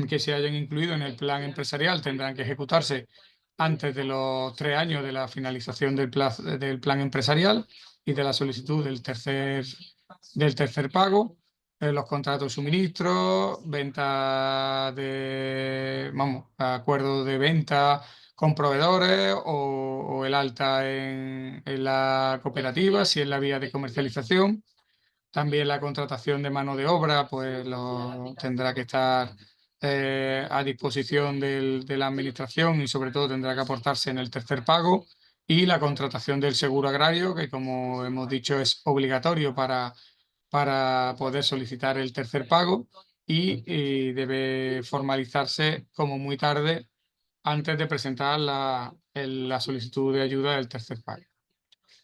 que se hayan incluido en el plan empresarial tendrán que ejecutarse antes de los 3 años de la finalización del plan empresarial y de la solicitud del tercer pago. Los contratos de suministro, acuerdos de venta con proveedores o el alta en la cooperativa, si es la vía de comercialización. También la contratación de mano de obra, pues tendrá que estar a disposición de la administración y sobre todo tendrá que aportarse en el tercer pago. Y la contratación del seguro agrario, que como hemos dicho es obligatorio para poder solicitar el tercer pago y debe formalizarse como muy tarde antes de presentar la solicitud de ayuda del tercer pago.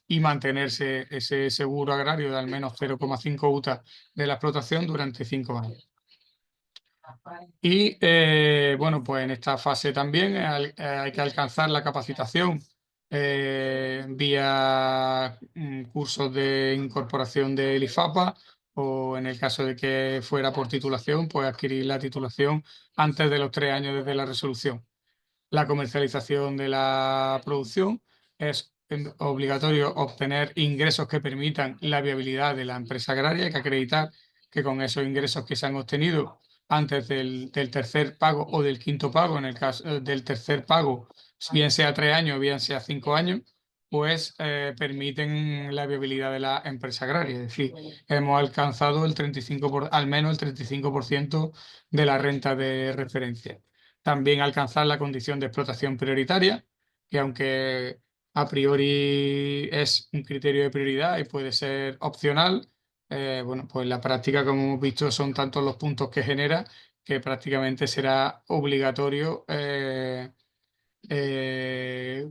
Y mantenerse ese seguro agrario de al menos 0,5 UTA de la explotación durante 5 años. Y bueno, pues en esta fase también hay que alcanzar la capacitación vía cursos de incorporación del IFAPA, o en el caso de que fuera por titulación, pues adquirir la titulación antes de los 3 años desde la resolución. La comercialización de la producción es obligatorio obtener ingresos que permitan la viabilidad de la empresa agraria. Hay que acreditar que con esos ingresos que se han obtenido antes del tercer pago o del quinto pago, en el caso del tercer pago, bien sea 3 años, bien sea 5 años, pues permiten la viabilidad de la empresa agraria. Es decir, hemos alcanzado al menos el 35% de la renta de referencia. También alcanzar la condición de explotación prioritaria, que aunque a priori es un criterio de prioridad y puede ser opcional, bueno, pues en la práctica, como hemos visto, son tantos los puntos que genera que prácticamente será obligatorio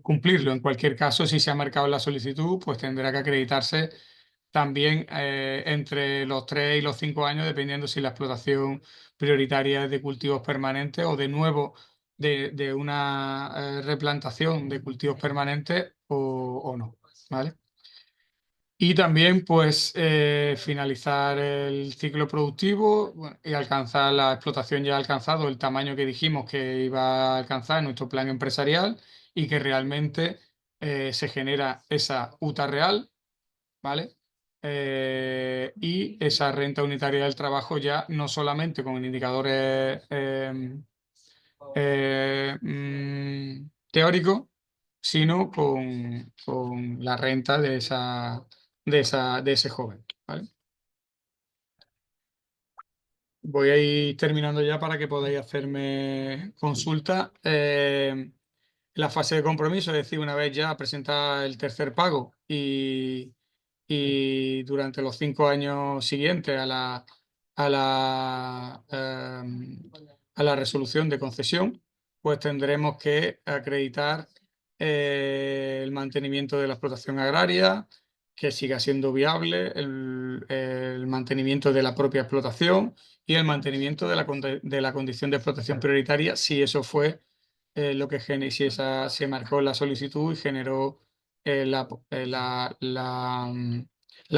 cumplirlo. En cualquier caso, si se ha marcado en la solicitud, pues tendrá que acreditarse también entre los 3 y los 5 años, dependiendo si la explotación prioritaria es de cultivos permanentes o de nuevo de una replantación de cultivos permanentes o no, ¿vale? Y también, pues, finalizar el ciclo productivo, bueno, y alcanzar la explotación ya ha alcanzado el tamaño que dijimos que iba a alcanzar en nuestro plan empresarial y que realmente se genera esa UTA real, ¿vale? Y esa renta unitaria del trabajo ya no solamente con indicadores teóricos, sino con la renta de ese joven, ¿vale? Voy a ir terminando ya para que podáis hacerme consulta. La fase de compromiso, es decir, una vez ya presenta el tercer pago y durante los 5 años siguientes a la resolución de concesión, pues tendremos que acreditar el mantenimiento de la explotación agraria, que siga siendo viable, el mantenimiento de la propia explotación y el mantenimiento de la condición de explotación prioritaria, si eso fue si esa se marcó en la solicitud y generó la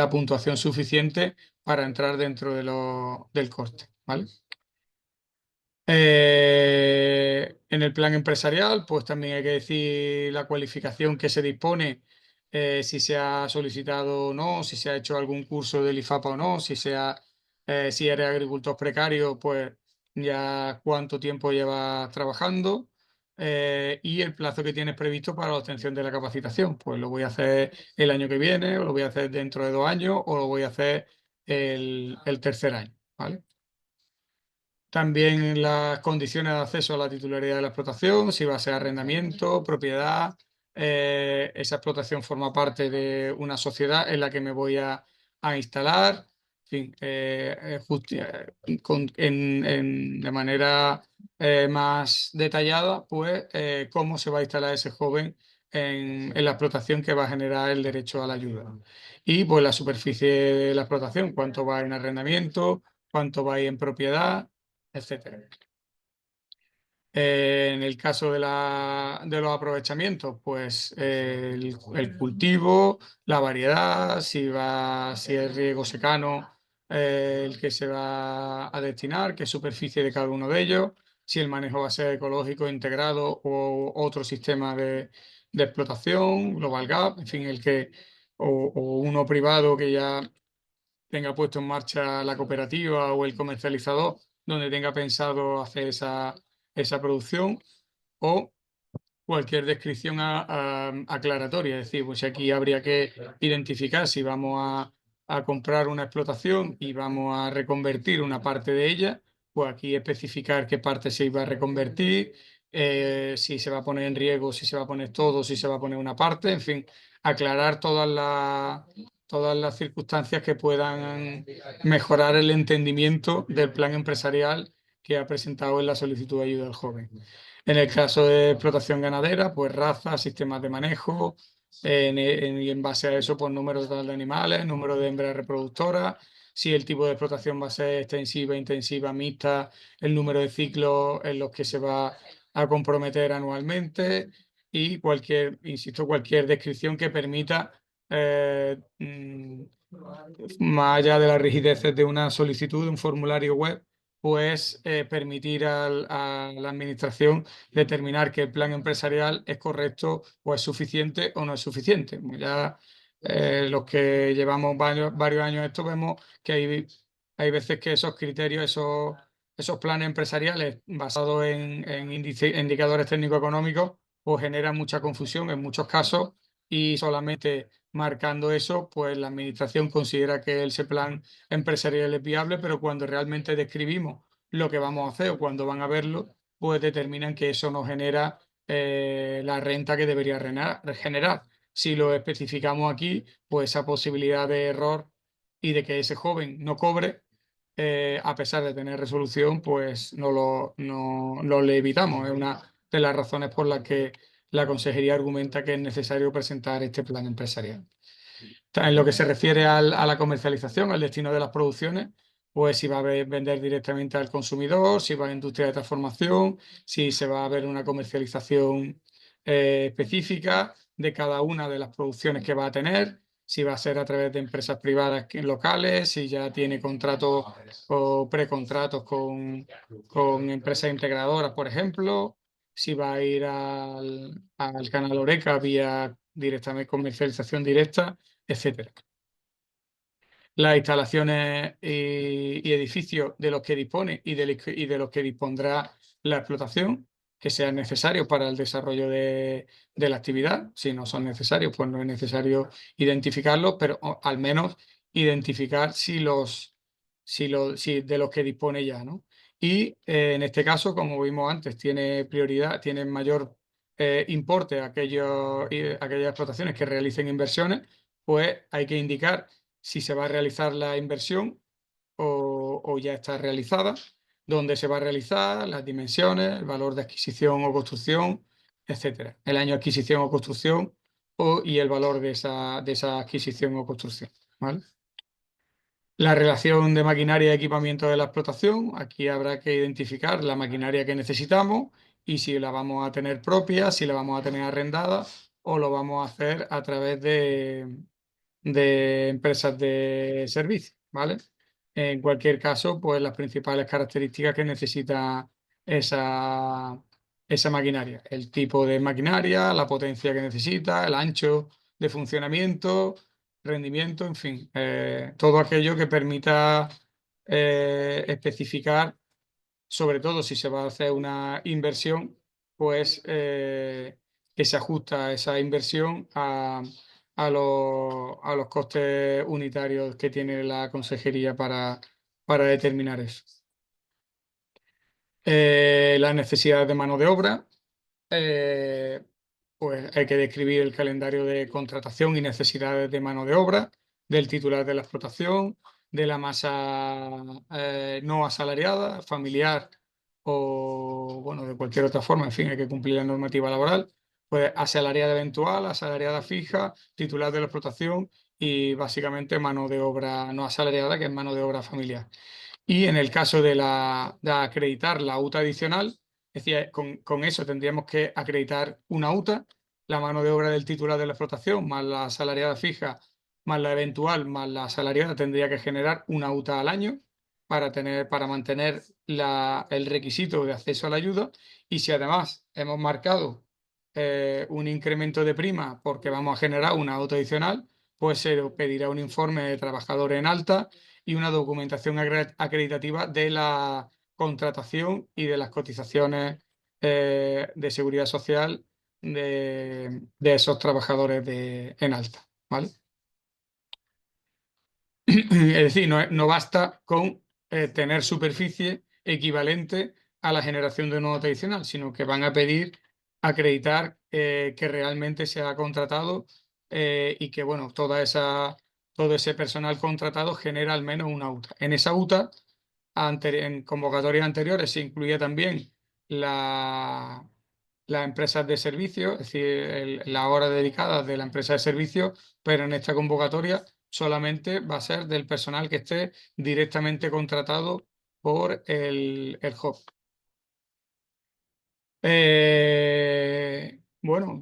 puntuación suficiente para entrar dentro del corte, ¿vale? En el plan empresarial, pues también hay que decir la cualificación que se dispone, si se ha solicitado o no, si se ha hecho algún curso del IFAPA o no, si eres agricultor precario, pues ya cuánto tiempo llevas trabajando, y el plazo que tienes previsto para la obtención de la capacitación. Pues lo voy a hacer el año que viene, o lo voy a hacer dentro de 2 años, o lo voy a hacer el tercer año, ¿vale? También las condiciones de acceso a la titularidad de la explotación, si va a ser arrendamiento, propiedad. Esa explotación forma parte de una sociedad en la que me voy a instalar. En fin, de manera más detallada, pues cómo se va a instalar ese joven en la explotación que va a generar el derecho a la ayuda. Y pues la superficie de la explotación, cuánto va en arrendamiento, cuánto va en propiedad, etcétera. En el caso de los aprovechamientos, pues el cultivo, la variedad, si es riego secano, el que se va a destinar, qué superficie de cada uno de ellos, si el manejo va a ser ecológico, integrado o otro sistema de explotación, Global Gap, en fin, o uno privado que ya tenga puesto en marcha la cooperativa o el comercializador, donde tenga pensado hacer esa producción, o cualquier descripción aclaratoria. Es decir, pues aquí habría que identificar si vamos a comprar una explotación y vamos a reconvertir una parte de ella, pues aquí especificar qué parte se iba a reconvertir, si se va a poner en riego, si se va a poner todo, si se va a poner una parte, en fin, aclarar todas las circunstancias que puedan mejorar el entendimiento del plan empresarial que ha presentado en la solicitud de ayuda al joven. En el caso de explotación ganadera, pues raza, sistemas de manejo, y en base a eso, pues número total de animales, número de hembras reproductoras, si el tipo de explotación va a ser extensiva, intensiva, mixta, el número de ciclos en los que se va a comprometer anualmente y insisto, cualquier descripción que permita, más allá de las rigideces de una solicitud, de un formulario web, pues permitir a la administración determinar que el plan empresarial es correcto o es suficiente o no es suficiente. Ya los que llevamos varios años esto vemos que hay veces que esos criterios, esos planes empresariales basados en indicadores técnico-económicos, pues generan mucha confusión en muchos casos y solamente marcando eso, pues la administración considera que ese plan empresarial es viable, pero cuando realmente describimos lo que vamos a hacer o cuando van a verlo, pues determinan que eso no genera la renta que debería generar. Si lo especificamos aquí, pues esa posibilidad de error y de que ese joven no cobre, a pesar de tener resolución, pues no le evitamos. Es una de las razones por las que la consejería argumenta que es necesario presentar este plan empresarial. En lo que se refiere a la comercialización, al destino de las producciones, pues si va a vender directamente al consumidor, si va a industria de transformación, si se va a ver una comercialización específica de cada una de las producciones que va a tener, si va a ser a través de empresas privadas locales, si ya tiene contratos o precontratos con empresas integradoras, por ejemplo, si va a ir al canal Oreca vía directamente comercialización directa, etcétera. Las instalaciones y edificios de los que dispone y de los que dispondrá la explotación, que sean necesarios para el desarrollo de la actividad. Si no son necesarios, pues no es necesario identificarlos, pero al menos identificar si de los que dispone ya, ¿no? Y en este caso, como vimos antes, tiene prioridad, tiene mayor importe aquellas explotaciones que realicen inversiones, pues hay que indicar si se va a realizar la inversión o ya está realizada, dónde se va a realizar, las dimensiones, el valor de adquisición o construcción, etcétera. El año de adquisición o construcción y el valor de esa adquisición o construcción. ¿Vale? La relación de maquinaria y equipamiento de la explotación. Aquí habrá que identificar la maquinaria que necesitamos y si la vamos a tener propia, si la vamos a tener arrendada o lo vamos a hacer a través de empresas de servicio, ¿vale? En cualquier caso, pues las principales características que necesita esa, esa maquinaria, el tipo de maquinaria, la potencia que necesita, el ancho de funcionamiento, rendimiento, en fin, todo aquello que permita especificar, sobre todo si se va a hacer una inversión, pues que se ajusta esa inversión a los costes unitarios que tiene la consejería para determinar eso. Las necesidades de mano de obra. eh, pues hay que describir el calendario de contratación y necesidades de mano de obra del titular de la explotación, de la masa no asalariada, familiar o bueno, de cualquier otra forma, en fin, hay que cumplir la normativa laboral, pues asalariada eventual, asalariada fija, titular de la explotación y básicamente mano de obra no asalariada, que es mano de obra familiar. Y en el caso de acreditar la UTA adicional, es decir, con eso tendríamos que acreditar una UTA, la mano de obra del titular de la explotación, más la asalariada fija, más la eventual, más la asalariada, tendría que generar una UTA al año para mantener el requisito de acceso a la ayuda. Y si además hemos marcado un incremento de prima porque vamos a generar una UTA adicional, pues se pedirá un informe de trabajador en alta y una documentación acreditativa de la contratación y de las cotizaciones de seguridad social de esos trabajadores en alta, ¿vale? Es decir, no basta con tener superficie equivalente a la generación de una nota adicional, sino que van a pedir acreditar que realmente se ha contratado y que bueno, todo ese personal contratado genera al menos una UTA. En esa UTA, en convocatorias anteriores, se incluía también la, las empresas de servicio, es decir, la hora dedicada de la empresa de servicio, pero en esta convocatoria solamente va a ser del personal que esté directamente contratado por el hub. Bueno,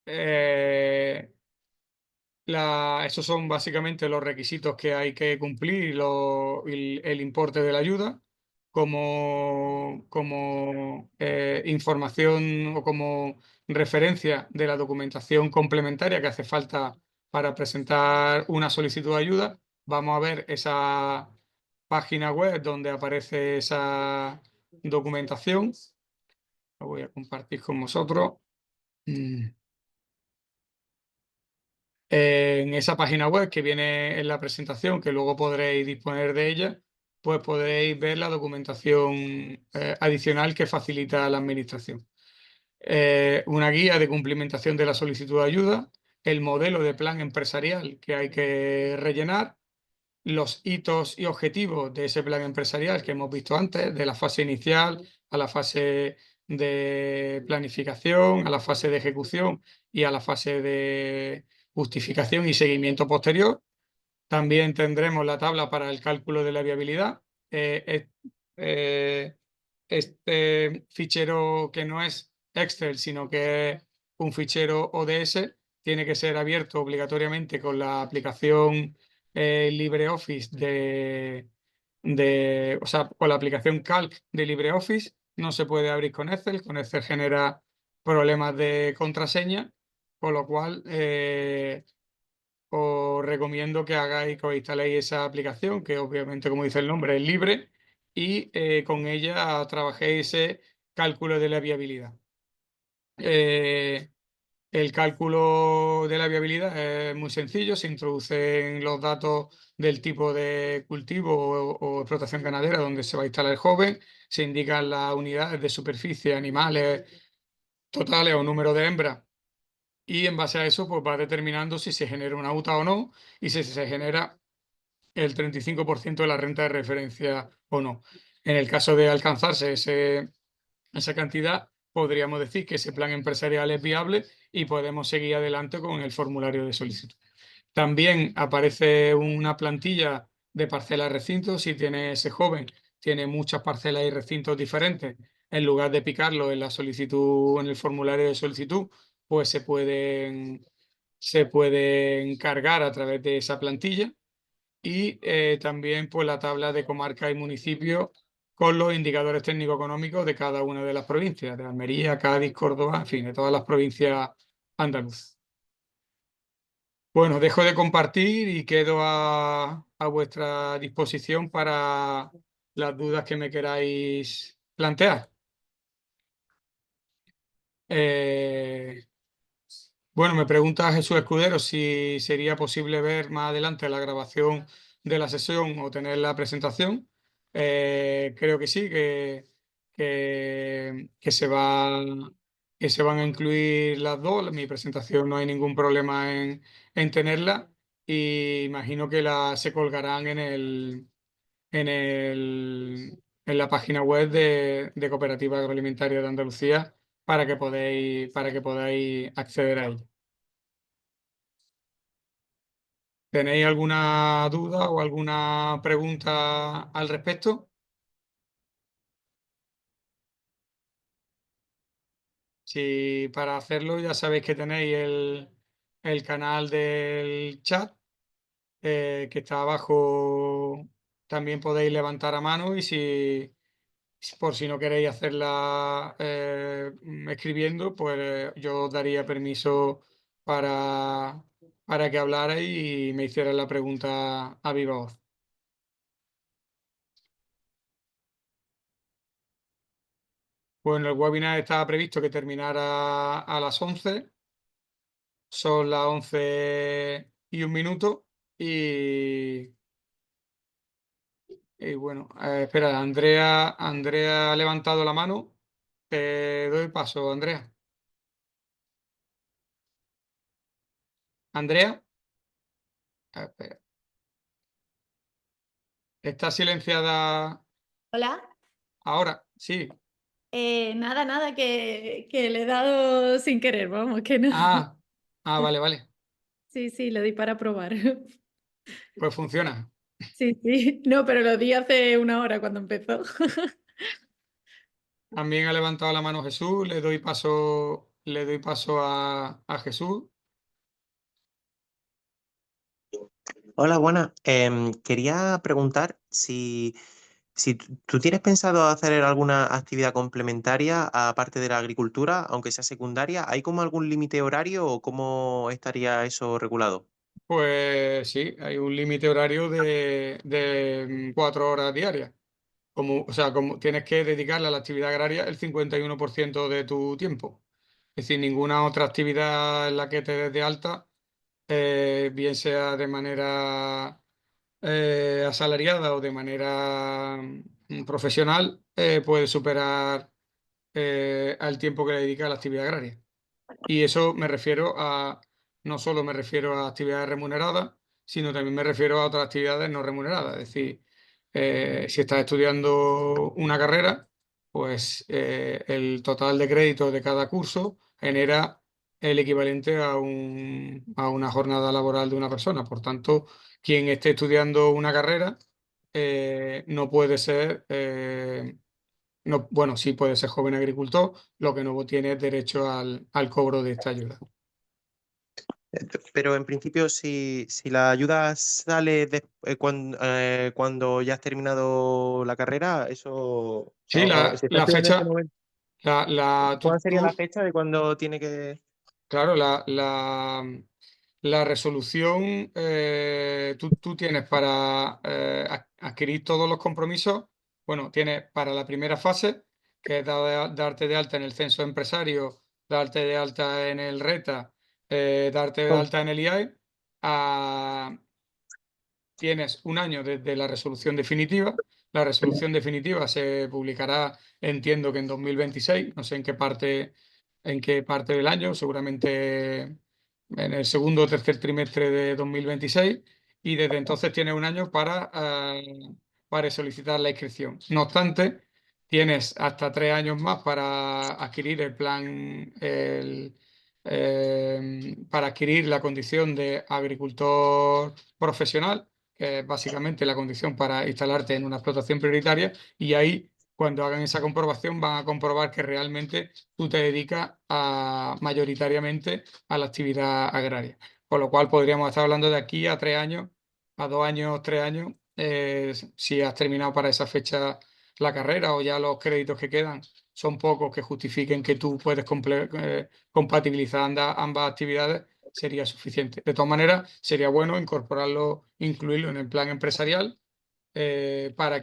eh, esos son básicamente los requisitos que hay que cumplir y el importe de la ayuda como información o como referencia de la documentación complementaria que hace falta para presentar una solicitud de ayuda. Vamos a ver esa página web donde aparece esa documentación. La voy a compartir con vosotros. Mm. En esa página web que viene en la presentación, que luego podréis disponer de ella, pues podréis ver la documentación adicional que facilita la administración. Una guía de cumplimentación de la solicitud de ayuda, el modelo de plan empresarial que hay que rellenar, los hitos y objetivos de ese plan empresarial que hemos visto antes, de la fase inicial a la fase de planificación, a la fase de ejecución y a la fase de justificación y seguimiento posterior. También tendremos la tabla para el cálculo de la viabilidad. Eh, este fichero que no es Excel, sino que es un fichero ODS, tiene que ser abierto obligatoriamente con la aplicación LibreOffice o sea, con la aplicación Calc de LibreOffice. No se puede abrir con Excel genera problemas de contraseña, con lo cual os recomiendo que hagáis, que os instaléis esa aplicación, que obviamente, como dice el nombre, es libre, y con ella trabajéis ese cálculo de la viabilidad. El cálculo de la viabilidad es muy sencillo, se introducen los datos del tipo de cultivo o explotación ganadera donde se va a instalar el joven, se indican las unidades de superficie, animales totales o número de hembras, y en base a eso pues va determinando si se genera una UTA o no, y si se genera el 35% de la renta de referencia o no. En el caso de alcanzarse esa cantidad, podríamos decir que ese plan empresarial es viable y podemos seguir adelante con el formulario de solicitud. También aparece una plantilla de parcelas recintos. Si tiene ese joven, tiene muchas parcelas y recintos diferentes, en lugar de picarlo en la solicitud, en el formulario de solicitud, pues se pueden cargar a través de esa plantilla. Y también pues la tabla de comarca y municipios con los indicadores técnico-económicos de cada una de las provincias, de Almería, Cádiz, Córdoba, en fin, de todas las provincias andaluzas. Bueno, dejo de compartir y quedo a vuestra disposición para las dudas que me queráis plantear. Eh, Bueno, me pregunta Jesús Escudero si sería posible ver más adelante la grabación de la sesión o tener la presentación. Creo que sí, que que se van a incluir las dos. Mi presentación no hay ningún problema en tenerla, y imagino que se colgarán en la página web de Cooperativa Agroalimentaria de Andalucía para que podáis acceder a ella. ¿Tenéis alguna duda o alguna pregunta al respecto? Si para hacerlo ya sabéis que tenéis el canal del chat que está abajo. También podéis levantar a mano, y por si no queréis hacerla escribiendo, pues yo os daría permiso para, para que hablarais y me hicierais la pregunta a viva voz. Bueno, el webinar estaba previsto que terminara a las 11. Son las 11:01 y bueno, espera, Andrea ha levantado la mano. Te doy paso, Andrea. Andrea, espera, está silenciada Hola. ahora, sí. Nada, nada, que le he dado sin querer, vamos, que no. Ah, vale, vale. Sí, sí, le di para probar. Pues funciona. Sí, sí. No, pero lo di hace una hora cuando empezó. También ha levantado la mano Jesús. Le doy paso a Jesús. Hola, buenas. Quería preguntar si tú tienes pensado hacer alguna actividad complementaria aparte de la agricultura, aunque sea secundaria. ¿Hay como algún límite horario o cómo estaría eso regulado? Pues sí, hay un límite horario de 4 horas diarias. O sea, como tienes que dedicarle a la actividad agraria el 51% de tu tiempo. Es decir, ninguna otra actividad en la que te des de alta bien sea de manera asalariada o de manera profesional, puede superar al tiempo que le dedica a la actividad agraria. Y eso me refiero a, no solo me refiero a actividades remuneradas, sino también me refiero a otras actividades no remuneradas. Es decir, si estás estudiando una carrera, pues el total de créditos de cada curso genera el equivalente a una jornada laboral de una persona. Por tanto, quien esté estudiando una carrera no puede ser no, bueno, sí puede ser joven agricultor, lo que no tiene es derecho al cobro de esta ayuda. Pero en principio, si la ayuda sale cuando ya has terminado la carrera, eso, Sí, si estás la estudiando en este fecha, momento, tú, ¿cuál sería la fecha de cuando tiene que...? claro, la resolución, tú tienes para adquirir todos los compromisos, bueno, tienes para la primera fase, que es darte de alta en el censo empresario, darte de alta en el RETA, darte de Oh, alta en el IAE, tienes un año desde la resolución definitiva. La resolución definitiva se publicará, entiendo que en 2026, no sé en qué parte del año, seguramente en el segundo o tercer trimestre de 2026, y desde entonces tienes un año para solicitar la inscripción. No obstante, tienes hasta 3 años más para adquirir el plan, para adquirir la condición de agricultor profesional, que es básicamente la condición para instalarte en una explotación prioritaria, y ahí, cuando hagan esa comprobación, van a comprobar que realmente tú te dedicas mayoritariamente a la actividad agraria. Con lo cual podríamos estar hablando de aquí a 3 años, a 2 años, 3 años, si has terminado para esa fecha la carrera o ya los créditos que quedan son pocos que justifiquen que tú puedes compatibilizar ambas actividades, sería suficiente. De todas maneras, sería bueno incorporarlo, incluirlo en el plan empresarial para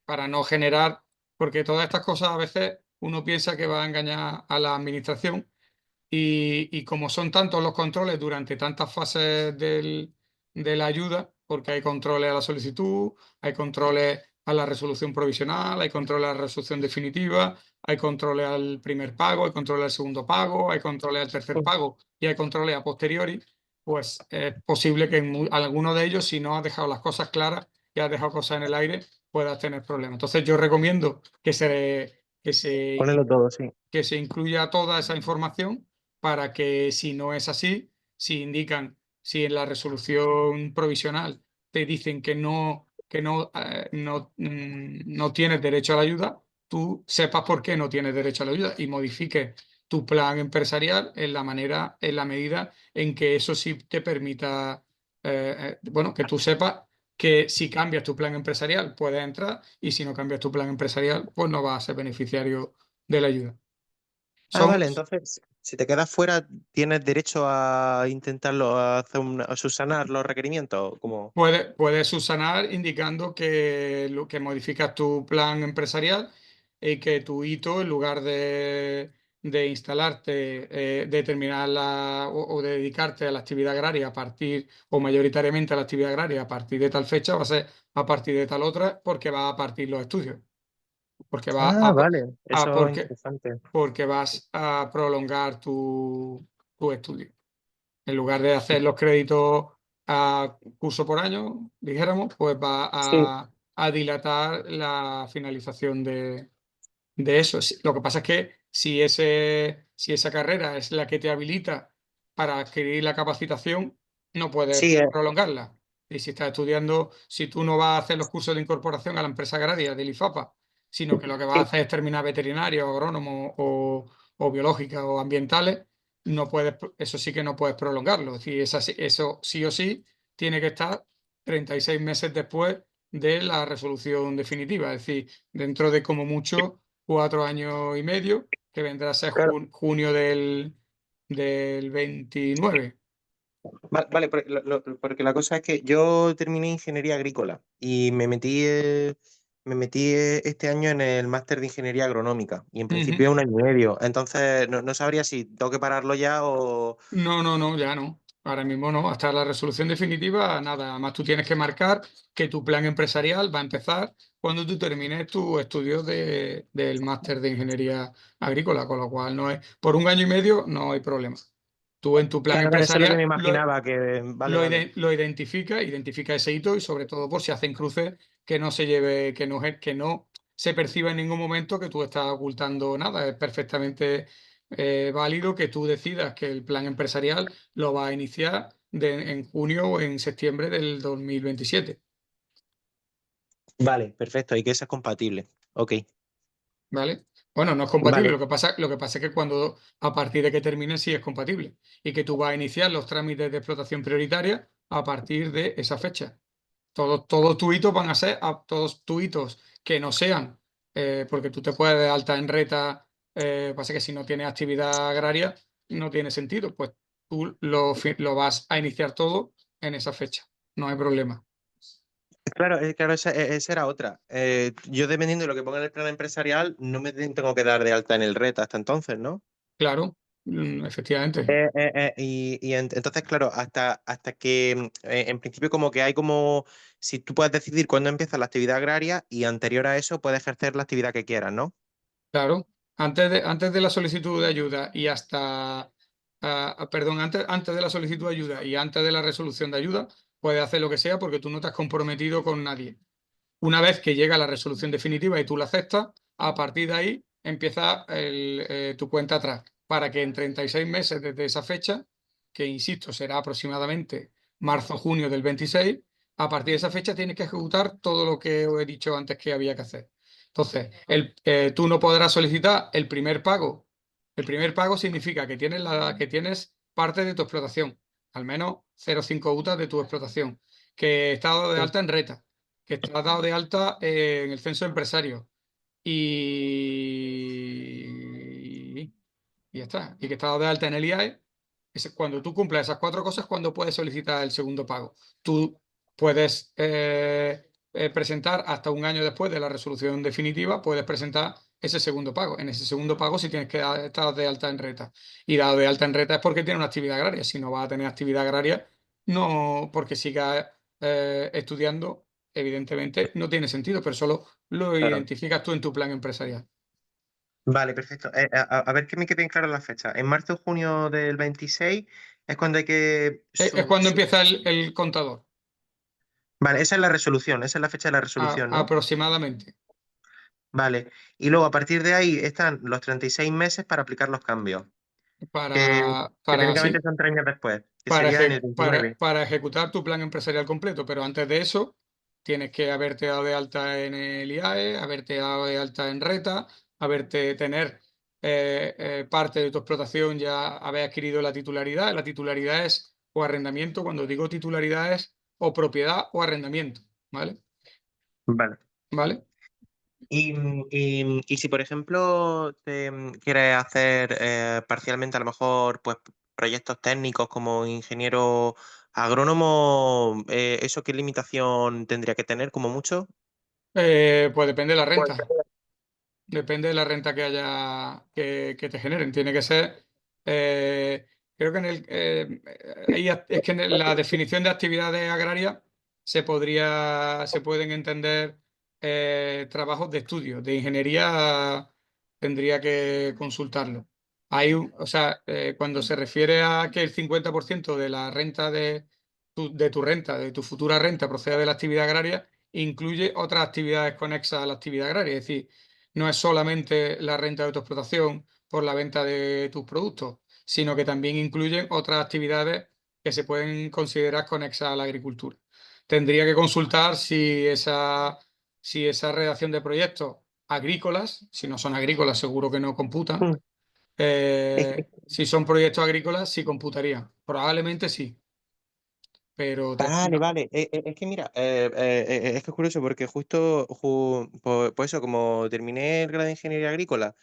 para no generar, porque todas estas cosas a veces uno piensa que va a engañar a la administración y como son tantos los controles durante tantas fases de la ayuda, porque hay controles a la solicitud, hay controles a la resolución provisional, hay controles a la resolución definitiva, hay controles al primer pago, hay controles al segundo pago, hay controles al tercer oh. pago y hay controles a posteriori, pues es posible que en alguno de ellos, si no has dejado las cosas claras y has dejado cosas en el aire, puedas tener problemas. Entonces yo recomiendo Ponelo todo, sí. que se incluya toda esa información para que, si no es así, si en la resolución provisional te dicen no tienes derecho a la ayuda, tú sepas por qué no tienes derecho a la ayuda y modifiques tu plan empresarial en la medida en que eso sí te permita, bueno, que tú sepas que si cambias tu plan empresarial puedes entrar, y si no cambias tu plan empresarial, pues no vas a ser beneficiario de la ayuda. Ah, Son, vale, entonces, si te quedas fuera, ¿tienes derecho a intentarlo, a subsanar los requerimientos? Como... puedes subsanar indicando que modificas tu plan empresarial y que tu hito, en lugar de instalarte, de terminar o de dedicarte a la actividad agraria a partir, o mayoritariamente a la actividad agraria a partir de tal fecha, va a ser a partir de tal otra, porque va a partir los estudios, porque va Ah, vale, a- eso es porque, interesante. porque vas a prolongar tu estudio. En lugar de hacer los créditos a curso por año, dijéramos, pues va Sí, a dilatar la finalización de eso. Lo que pasa es que si esa carrera es la que te habilita para adquirir la capacitación, no puedes sí, prolongarla. Y si estás estudiando, si tú no vas a hacer los cursos de incorporación a la empresa agraria del IFAPA, sino que lo que vas a sí. hacer es terminar veterinario, agrónomo o biológica o ambientales, no puedes, eso sí que no puedes prolongarlo. Es decir, eso sí o sí tiene que estar 36 meses después de la resolución definitiva. Es decir, dentro de como mucho 4 años y medio, que vendrá a ser Claro. junio del 29. Vale, porque la cosa es que yo terminé ingeniería agrícola y me metí este año en el máster de ingeniería agronómica y en Ujú. principio es un año y medio. Entonces no sabría si tengo que pararlo ya o... No, no, no, ya no. Ahora mismo no, hasta la resolución definitiva, nada. Además, tú tienes que marcar que tu plan empresarial va a empezar cuando tú termines tus estudios del máster de ingeniería agrícola, con lo cual no es, por un año y medio no hay problema. Tú en tu plan Claro, claro, eso es lo que me empresarial imaginaba, que vale, vale. lo identifica ese hito y sobre todo por si hacen cruces que no se lleve, que no se perciba en ningún momento que tú estás ocultando nada. Es perfectamente válido que tú decidas que el plan empresarial lo va a iniciar en junio o en septiembre del 2027, Vale, perfecto, y que eso es compatible. Ok, ¿vale? Bueno, no es compatible, vale. lo que pasa es que cuando, a partir de que termine, sí es compatible y que tú vas a iniciar los trámites de explotación prioritaria a partir de esa fecha. Todos tus hitos van a ser todos tus hitos que no sean, porque tú te puedes dar alta en reta, pasa que si no tienes actividad agraria no tiene sentido, pues tú lo vas a iniciar todo en esa fecha, no hay problema. Claro, claro, esa era otra. Yo dependiendo de lo que ponga en el plan empresarial, no me tengo que dar de alta en el RET hasta entonces, ¿no? Claro, efectivamente, Entonces, claro, hasta que en principio como que hay como, si tú puedes decidir cuándo empieza la actividad agraria y anterior a eso puedes ejercer la actividad que quieras, ¿no? claro. Antes de la solicitud de ayuda y perdón, antes de la solicitud de ayuda y antes de la resolución de ayuda, puedes hacer lo que sea porque tú no te has comprometido con nadie. Una vez que llega la resolución definitiva y tú la aceptas, a partir de ahí empieza tu cuenta atrás para que en 36 meses desde esa fecha, que insisto, será aproximadamente marzo-junio del 26, a partir de esa fecha tienes que ejecutar todo lo que os he dicho antes que había que hacer. Entonces, tú no podrás solicitar el primer pago. El primer pago significa que tienes parte de tu explotación, al menos 0,5 UTAs de tu explotación, que está dado de Sí. alta en reta, que está dado de alta en el censo de empresarios y ya está. Y que está dado de alta en el IAE. Cuando tú cumplas esas 4 cosas, cuando puedes solicitar el segundo pago. Tú puedes presentar hasta un año después de la resolución definitiva, puedes presentar ese segundo pago. En ese segundo pago, si tienes que estar de alta en reta. Y dado de alta en reta es porque tiene una actividad agraria. Si no vas a tener actividad agraria, no porque sigas estudiando, evidentemente no tiene sentido, pero solo lo Claro. identificas tú en tu plan empresarial. Vale, perfecto. A ver que me queden claras las fechas. En marzo o junio del 26 es cuando hay que... Es cuando empieza el contador, Vale, esa es la resolución, esa es la fecha de la resolución, ¿no? aproximadamente. Vale. Y luego a partir de ahí están los 36 meses para aplicar los cambios, que, que técnicamente Sí, son 3 años después, que sería en el 29. para ejecutar tu plan empresarial completo, pero antes de eso tienes que haberte dado de alta en el IAE, haberte dado de alta en RETA, tener parte de tu explotación, ya haber adquirido la titularidad. La titularidad es o arrendamiento, cuando digo titularidad es o propiedad o arrendamiento, ¿vale? Vale. ¿Vale? Y si, por ejemplo, quieres hacer parcialmente a lo mejor pues proyectos técnicos como ingeniero agrónomo, ¿eso qué limitación tendría que tener como mucho? Pues depende de la Pues, renta. Depende de la renta que te generen. Tiene que ser. Creo que es que en la definición de actividades agrarias se pueden entender trabajos de estudio. De ingeniería tendría que consultarlo. O sea, cuando se refiere a que el 50% de la renta de tu renta, de tu futura renta, proceda de la actividad agraria, incluye otras actividades conexas a la actividad agraria. Es decir, no es solamente la renta de tu explotación por la venta de tus productos, sino que también incluyen otras actividades que se pueden considerar conexas a la agricultura. Tendría que consultar si esa redacción de proyectos agrícolas, si no son agrícolas, seguro que no computan. mm, es que- Si son proyectos agrícolas, sí computarían. Probablemente sí, pero vale, no. vale. Es que mira, es que es curioso porque justo, pues eso, como terminé el grado de ingeniería agrícola,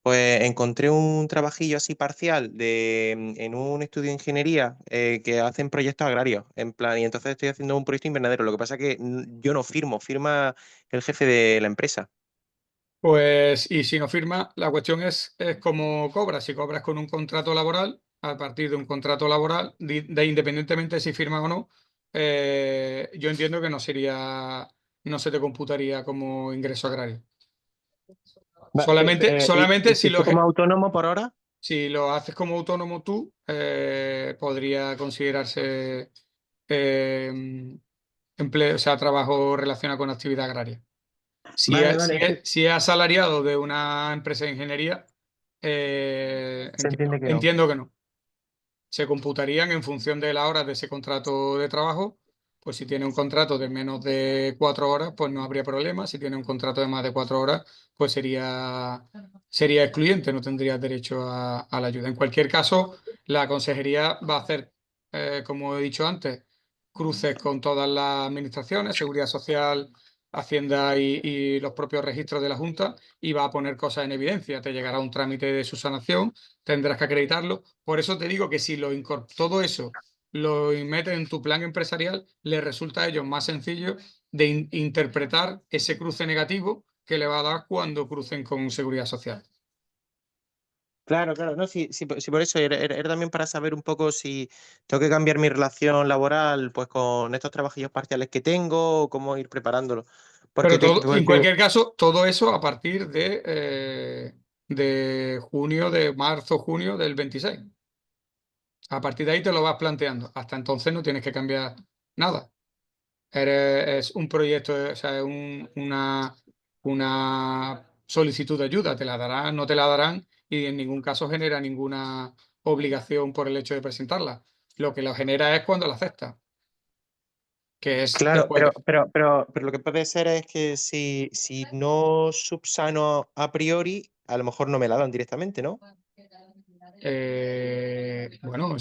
pues encontré un trabajillo así parcial en un estudio de ingeniería que hacen proyectos agrarios, en plan, y entonces estoy haciendo un proyecto invernadero. Lo que pasa es que yo no firmo, firma el jefe de la empresa. Pues, y si no firma, la cuestión es cómo cobras. Si cobras con un contrato laboral, a partir de un contrato laboral, independientemente de si firman o no, yo entiendo que no se te computaría como ingreso agrario. Solamente si tú como autónomo por hora? si lo haces como autónomo tú, podría considerarse empleo, o sea, trabajo relacionado con actividad agraria. Si Vale, es, si vale, es- si es asalariado de una empresa de ingeniería, se entiende que no. entiendo que no. Se computarían en función de las horas de ese contrato de trabajo. Pues si tiene un contrato de menos de 4 horas, pues no habría problema. Si tiene un contrato de más de 4 horas, pues sería excluyente, no tendría derecho a la ayuda. En cualquier caso, la consejería va a hacer, como he dicho antes, cruces con todas las administraciones, Seguridad Social, Hacienda y los propios registros de la Junta, y va a poner cosas en evidencia. Te llegará un trámite de subsanación, tendrás que acreditarlo. Por eso te digo que si todo eso lo metes en tu plan empresarial, les resulta a ellos más sencillo de interpretar ese cruce negativo que le va a dar cuando crucen con Seguridad Social. Claro, claro, no, sí, sí, sí, por eso era también para saber un poco si tengo que cambiar mi relación laboral pues con estos trabajillos parciales que tengo o cómo ir preparándolo. Pero Porque en cualquier caso, todo eso a partir de marzo, junio del 26. A partir de ahí te lo vas planteando. Hasta entonces no tienes que cambiar nada. Es un proyecto, o sea, es una solicitud de ayuda. Te la darán, no te la darán, y en ningún caso genera ninguna obligación por el hecho de presentarla. Lo que lo genera es cuando la aceptas, que es claro, después. pero lo que puede ser es que si no subsano a priori, a lo mejor no me la dan directamente, ¿no? Bueno,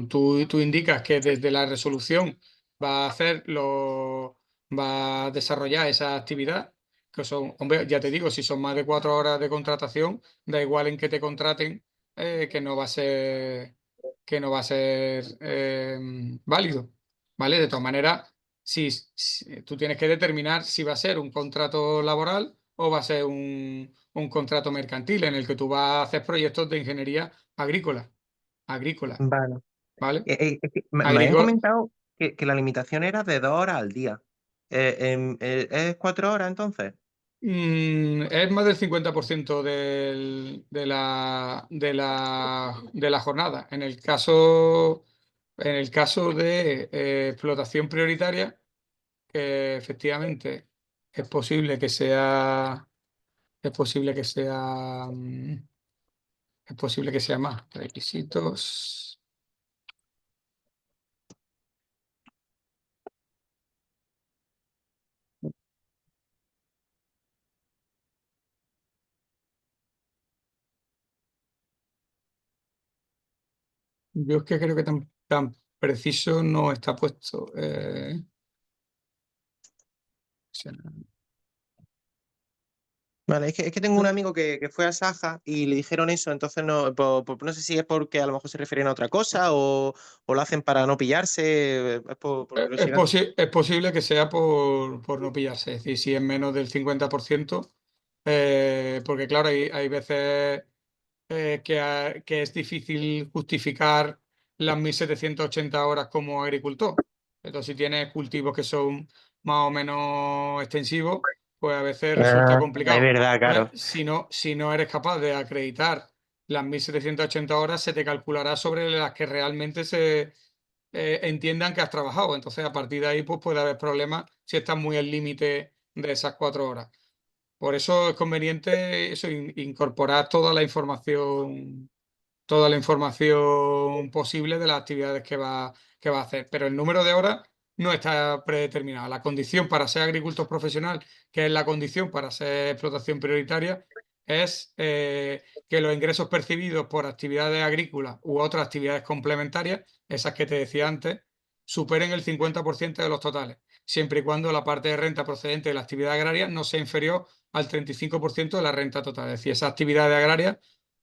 tú indicas que desde la resolución va a desarrollar esa actividad, que son, hombre, ya te digo, si son más de 4 horas de contratación, da igual en que te contraten, que no va a ser válido, ¿vale? De todas maneras, si tú tienes que determinar si va a ser un contrato laboral o va a ser un contrato mercantil en el que tú vas a hacer proyectos de ingeniería agrícola, Vale. ¿vale? Es que me habían Agrícola, comentado que la limitación era de 2 horas al día. ¿Es 4 horas entonces? es más del 50% de la jornada. En el caso de explotación prioritaria, que efectivamente es posible que sea, es posible que sea, mm, es posible que sea más. Requisitos. Yo es que creo que tan preciso no está puesto. O sea, Vale, es que tengo un amigo que fue a Saja y le dijeron eso, entonces no, no sé si es porque a lo mejor se referían a otra cosa o lo hacen para no pillarse, es por curiosidad. Es posible que sea por no pillarse, es decir, si es menos del 50%, porque claro, hay veces que es difícil justificar las 1.780 horas como agricultor. Entonces, si tienes cultivos que son más o menos extensivos, pues a veces resulta Ah, es complicado. verdad, claro. Si no eres capaz de acreditar las 1.780 horas, se te calculará sobre las que realmente se entiendan que has trabajado. Entonces, a partir de ahí, pues puede haber problemas si estás muy al límite de esas 4 horas. Por eso es conveniente eso, incorporar toda la información posible de las actividades que va a hacer. Pero el número de horas no está predeterminado. La condición para ser agricultor profesional, que es la condición para ser explotación prioritaria, es que los ingresos percibidos por actividades agrícolas u otras actividades complementarias, esas que te decía antes, superen el 50% de los totales, siempre y cuando la parte de renta procedente de la actividad agraria no sea inferior al 35% de la renta total. Es decir, esas actividades agrarias,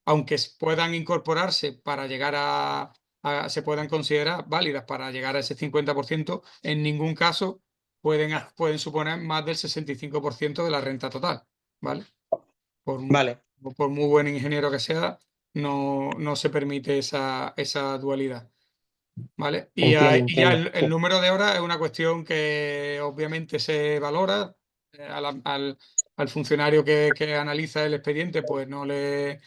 aunque puedan incorporarse para llegar se puedan considerar válidas para llegar a ese 50%, en ningún caso pueden suponer más del 65% de la renta total, ¿vale? Por, Vale, por muy buen ingeniero que sea, no se permite esa dualidad. ¿Vale? Entiendo, Y ya entiendo. el número de horas es una cuestión que obviamente se valora al funcionario que analiza el expediente, pues no le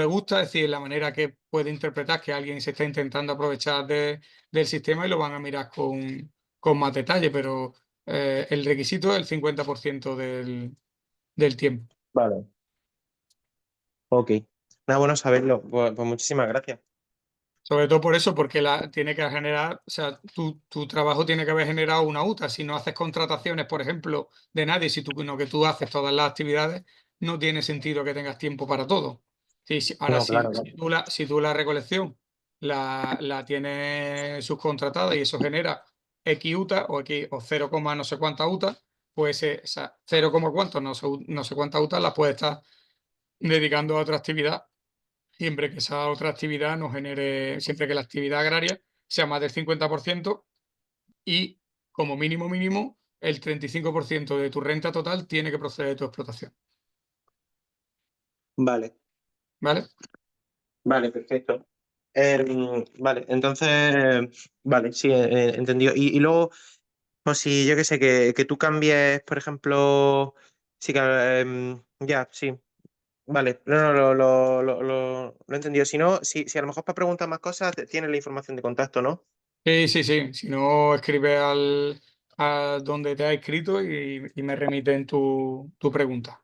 gusta, es decir, la manera que puede interpretar que alguien se está intentando aprovechar del sistema y lo van a mirar con más detalle, pero el requisito es el 50% del tiempo. Vale. Ok. Nada, bueno saberlo. Pues muchísimas gracias. Sobre todo por eso, porque tiene que generar, o sea, tu trabajo tiene que haber generado una UTA. Si no haces contrataciones, por ejemplo, de nadie, si tú, no, que tú haces todas las actividades, no tiene sentido que tengas tiempo para todo. Ahora, No, claro, claro. si tú la recolección la tienes subcontratada y eso genera X UTA o, X, o 0, no sé cuántas UTA, pues esa 0, cuánto, no sé cuántas UTA las puedes estar dedicando a otra actividad siempre que esa otra actividad no genere, siempre que la actividad agraria sea más del 50% y como mínimo, el 35% de tu renta total tiene que proceder de tu explotación. Vale, ¿Vale? vale, perfecto. Vale, entonces, vale, sí, entendido. Y luego, pues si yo qué sé, que tú cambies, por ejemplo, sí que, ya, sí, vale, no, no, lo he entendido. Si no, si a lo mejor para preguntar más cosas, tienes la información de contacto, ¿no? Sí. Si no, escribe a donde te ha escrito y me remiten tu pregunta.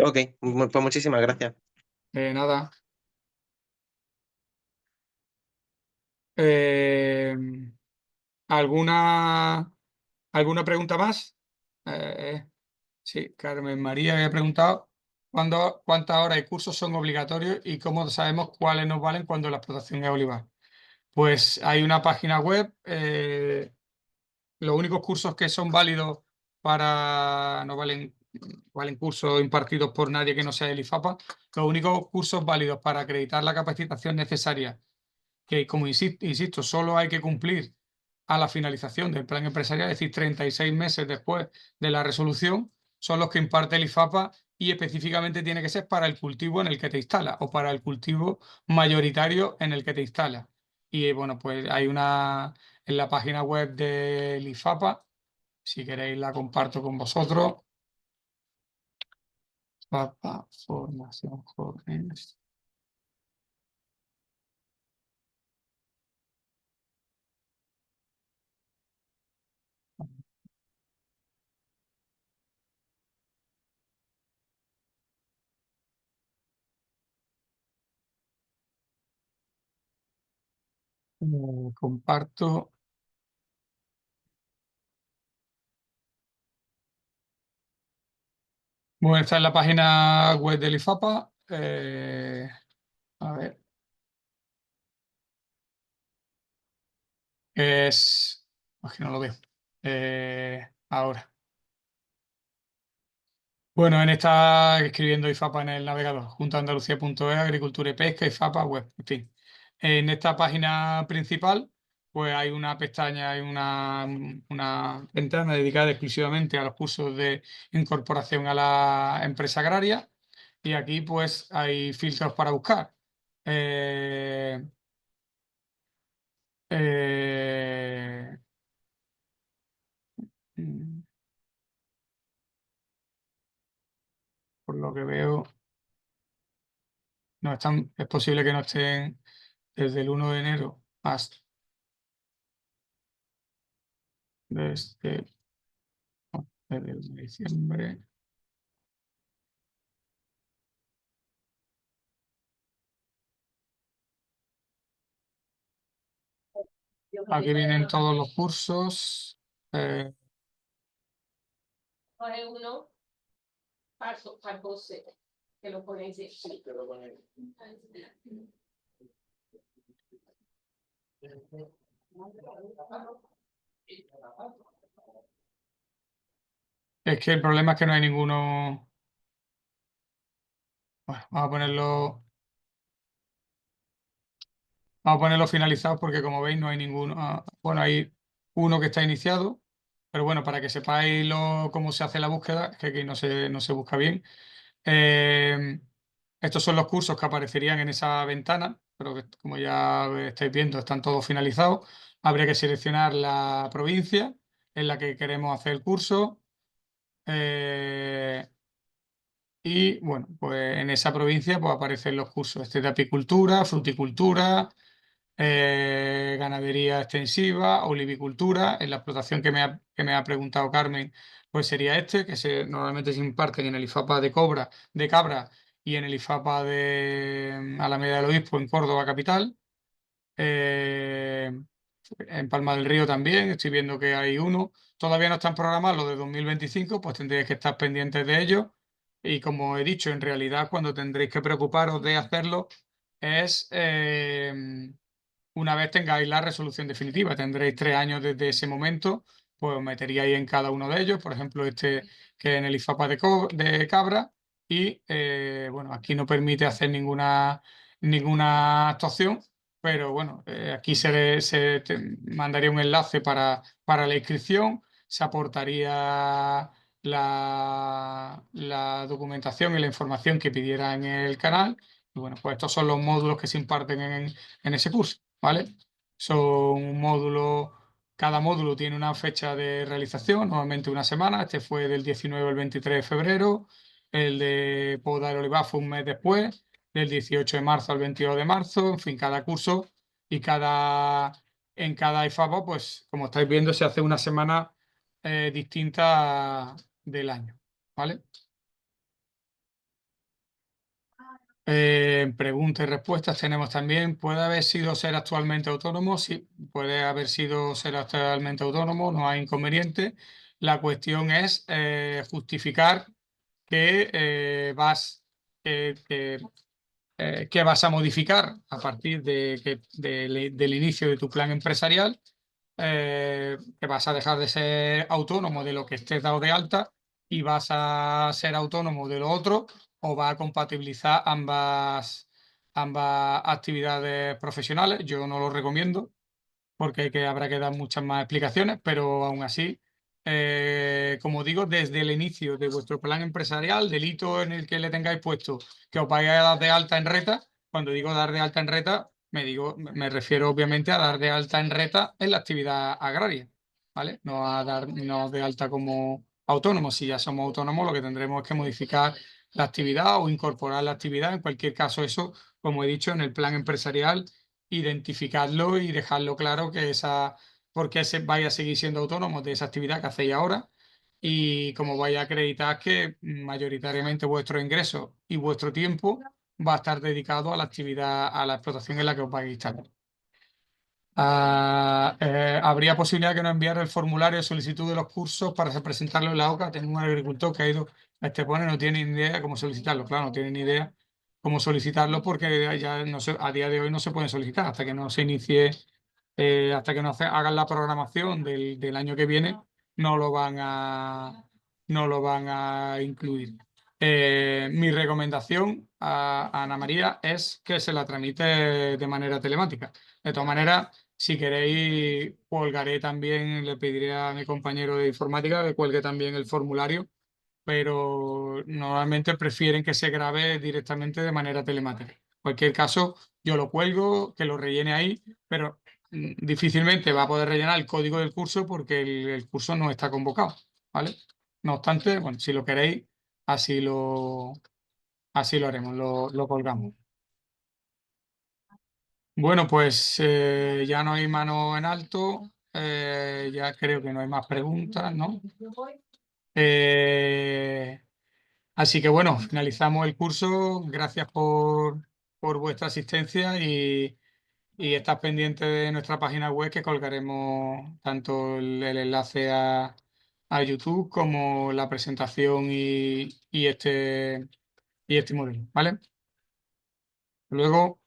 Ok, pues muchísimas gracias. Nada. Eh, ¿alguna, ¿alguna pregunta más? Eh, Sí, Carmen María había preguntado cuántas horas y cursos son obligatorios y cómo sabemos cuáles nos valen cuando la explotación es olivar. Pues hay una página web, los únicos cursos que son válidos no valen cursos impartidos por nadie que no sea el IFAPA, los únicos cursos válidos para acreditar la capacitación necesaria que, como insisto, solo hay que cumplir a la finalización del plan empresarial, es decir, 36 meses después de la resolución, son los que imparte el IFAPA y específicamente tiene que ser para el cultivo en el que te instala o para el cultivo mayoritario en el que te instala. Y bueno, pues hay una en la página web del IFAPA, si queréis la comparto con vosotros. IFAPA, formación jóvenes. Comparto. Bueno, esta es la página web del IFAPA. A ver, es que no lo veo. Ahora. Bueno, en esta escribiendo IFAPA en el navegador, juntaandalucía.es, agricultura y pesca, IFAPA web, en fin. En esta página principal, pues hay una pestaña, hay una ventana dedicada exclusivamente a los cursos de incorporación a la empresa agraria y aquí pues hay filtros para buscar. Eh, eh, mm, por lo que veo, no están, es posible que no estén desde el 1 de enero hasta desde, no, desde el de diciembre. Aquí vienen todos los cursos. eh, Coge uno, para 12, que lo ponéis de aquí. es que el problema es que no hay ninguno. Bueno, vamos a ponerlo finalizado porque como veis no hay ninguno. Bueno, hay uno que está iniciado, pero bueno, para que sepáis cómo se hace la búsqueda, es que aquí no se busca bien. Eh, Estos son los cursos que aparecerían en esa ventana, pero que, como ya estáis viendo, están todos finalizados. Habría que seleccionar la provincia en la que queremos hacer el curso. Y bueno, pues en esa provincia pues aparecen los cursos este de apicultura, fruticultura, ganadería extensiva, olivicultura. En la explotación que me ha preguntado Carmen, pues sería este, que normalmente se imparten en el IFAPA de Cabra y en el IFAPA de Alameda del Obispo en Córdoba capital. Eh, en Palma del Río también, estoy viendo que hay uno. Todavía no están programados los de 2025, pues tendréis que estar pendientes de ellos. Y como he dicho, en realidad cuando tendréis que preocuparos de hacerlo es una vez tengáis la resolución definitiva. Tendréis 3 años desde ese momento, pues os meteríais en cada uno de ellos. Por ejemplo, este que en el IFAPA de Cabra. Y bueno, aquí no permite hacer ninguna actuación, pero bueno, aquí te mandaría un enlace para la inscripción, se aportaría la documentación y la información que pidiera en el canal. Y bueno, pues estos son los módulos que se imparten en ese curso, ¿vale? Son un módulo, cada módulo tiene una fecha de realización, normalmente una semana. Este fue del 19 al 23 de febrero. El de Poda del Olivar fue un mes después, del 18 de marzo al 22 de marzo. En fin, cada curso y en cada IFAPA, pues como estáis viendo, se hace una semana distinta del año, ¿vale? Preguntas y respuestas tenemos también. ¿Puede haber sido ser actualmente autónomo? Sí, puede haber sido ser actualmente autónomo, no hay inconveniente. La cuestión es justificar que que vas a modificar a partir del inicio de tu plan empresarial, que vas a dejar de ser autónomo de lo que estés dado de alta y vas a ser autónomo de lo otro, o va a compatibilizar ambas actividades profesionales. Yo no lo recomiendo porque habrá que dar muchas más explicaciones, pero aún así, como digo, desde el inicio de vuestro plan empresarial, del hito en el que le tengáis puesto que os vayáis a dar de alta en RETA. Cuando digo dar de alta en RETA, me refiero obviamente a dar de alta en RETA en la actividad agraria, ¿vale? No a darnos de alta como autónomos. Si ya somos autónomos, lo que tendremos es que modificar la actividad o incorporar la actividad. En cualquier caso, eso, como he dicho, en el plan empresarial identificarlo y dejarlo claro porque vaya a seguir siendo autónomos de esa actividad que hacéis ahora, y como vaya a acreditar que mayoritariamente vuestro ingreso y vuestro tiempo va a estar dedicado a la actividad, a la explotación en la que os vais a instalar. Habría posibilidad que nos enviara el formulario de solicitud de los cursos para presentarlo en la OCA. Tengo un agricultor que ha ido a Estepona y no tiene ni idea cómo solicitarlo. Claro, no tiene ni idea cómo solicitarlo porque ya no a día de hoy no se puede solicitar hasta que no se inicie, hasta que no hagan la programación del año que viene, no no lo van a incluir. Mi recomendación a Ana María es que se la tramite de manera telemática. De todas maneras, si queréis, colgaré también, le pediré a mi compañero de informática que cuelgue también el formulario, pero normalmente prefieren que se grabe directamente de manera telemática. En cualquier caso, yo lo cuelgo, que lo rellene ahí, pero difícilmente va a poder rellenar el código del curso porque el curso no está convocado, ¿vale? No obstante, bueno, si lo queréis, así lo, así lo haremos, lo colgamos. Bueno, pues ya no hay mano en alto, ya creo que no hay más preguntas, ¿no? Eh, Así que bueno, finalizamos el curso. Gracias por vuestra asistencia y estad pendiente de nuestra página web, que colgaremos tanto el enlace a YouTube como la presentación y este modelo, ¿vale? Luego.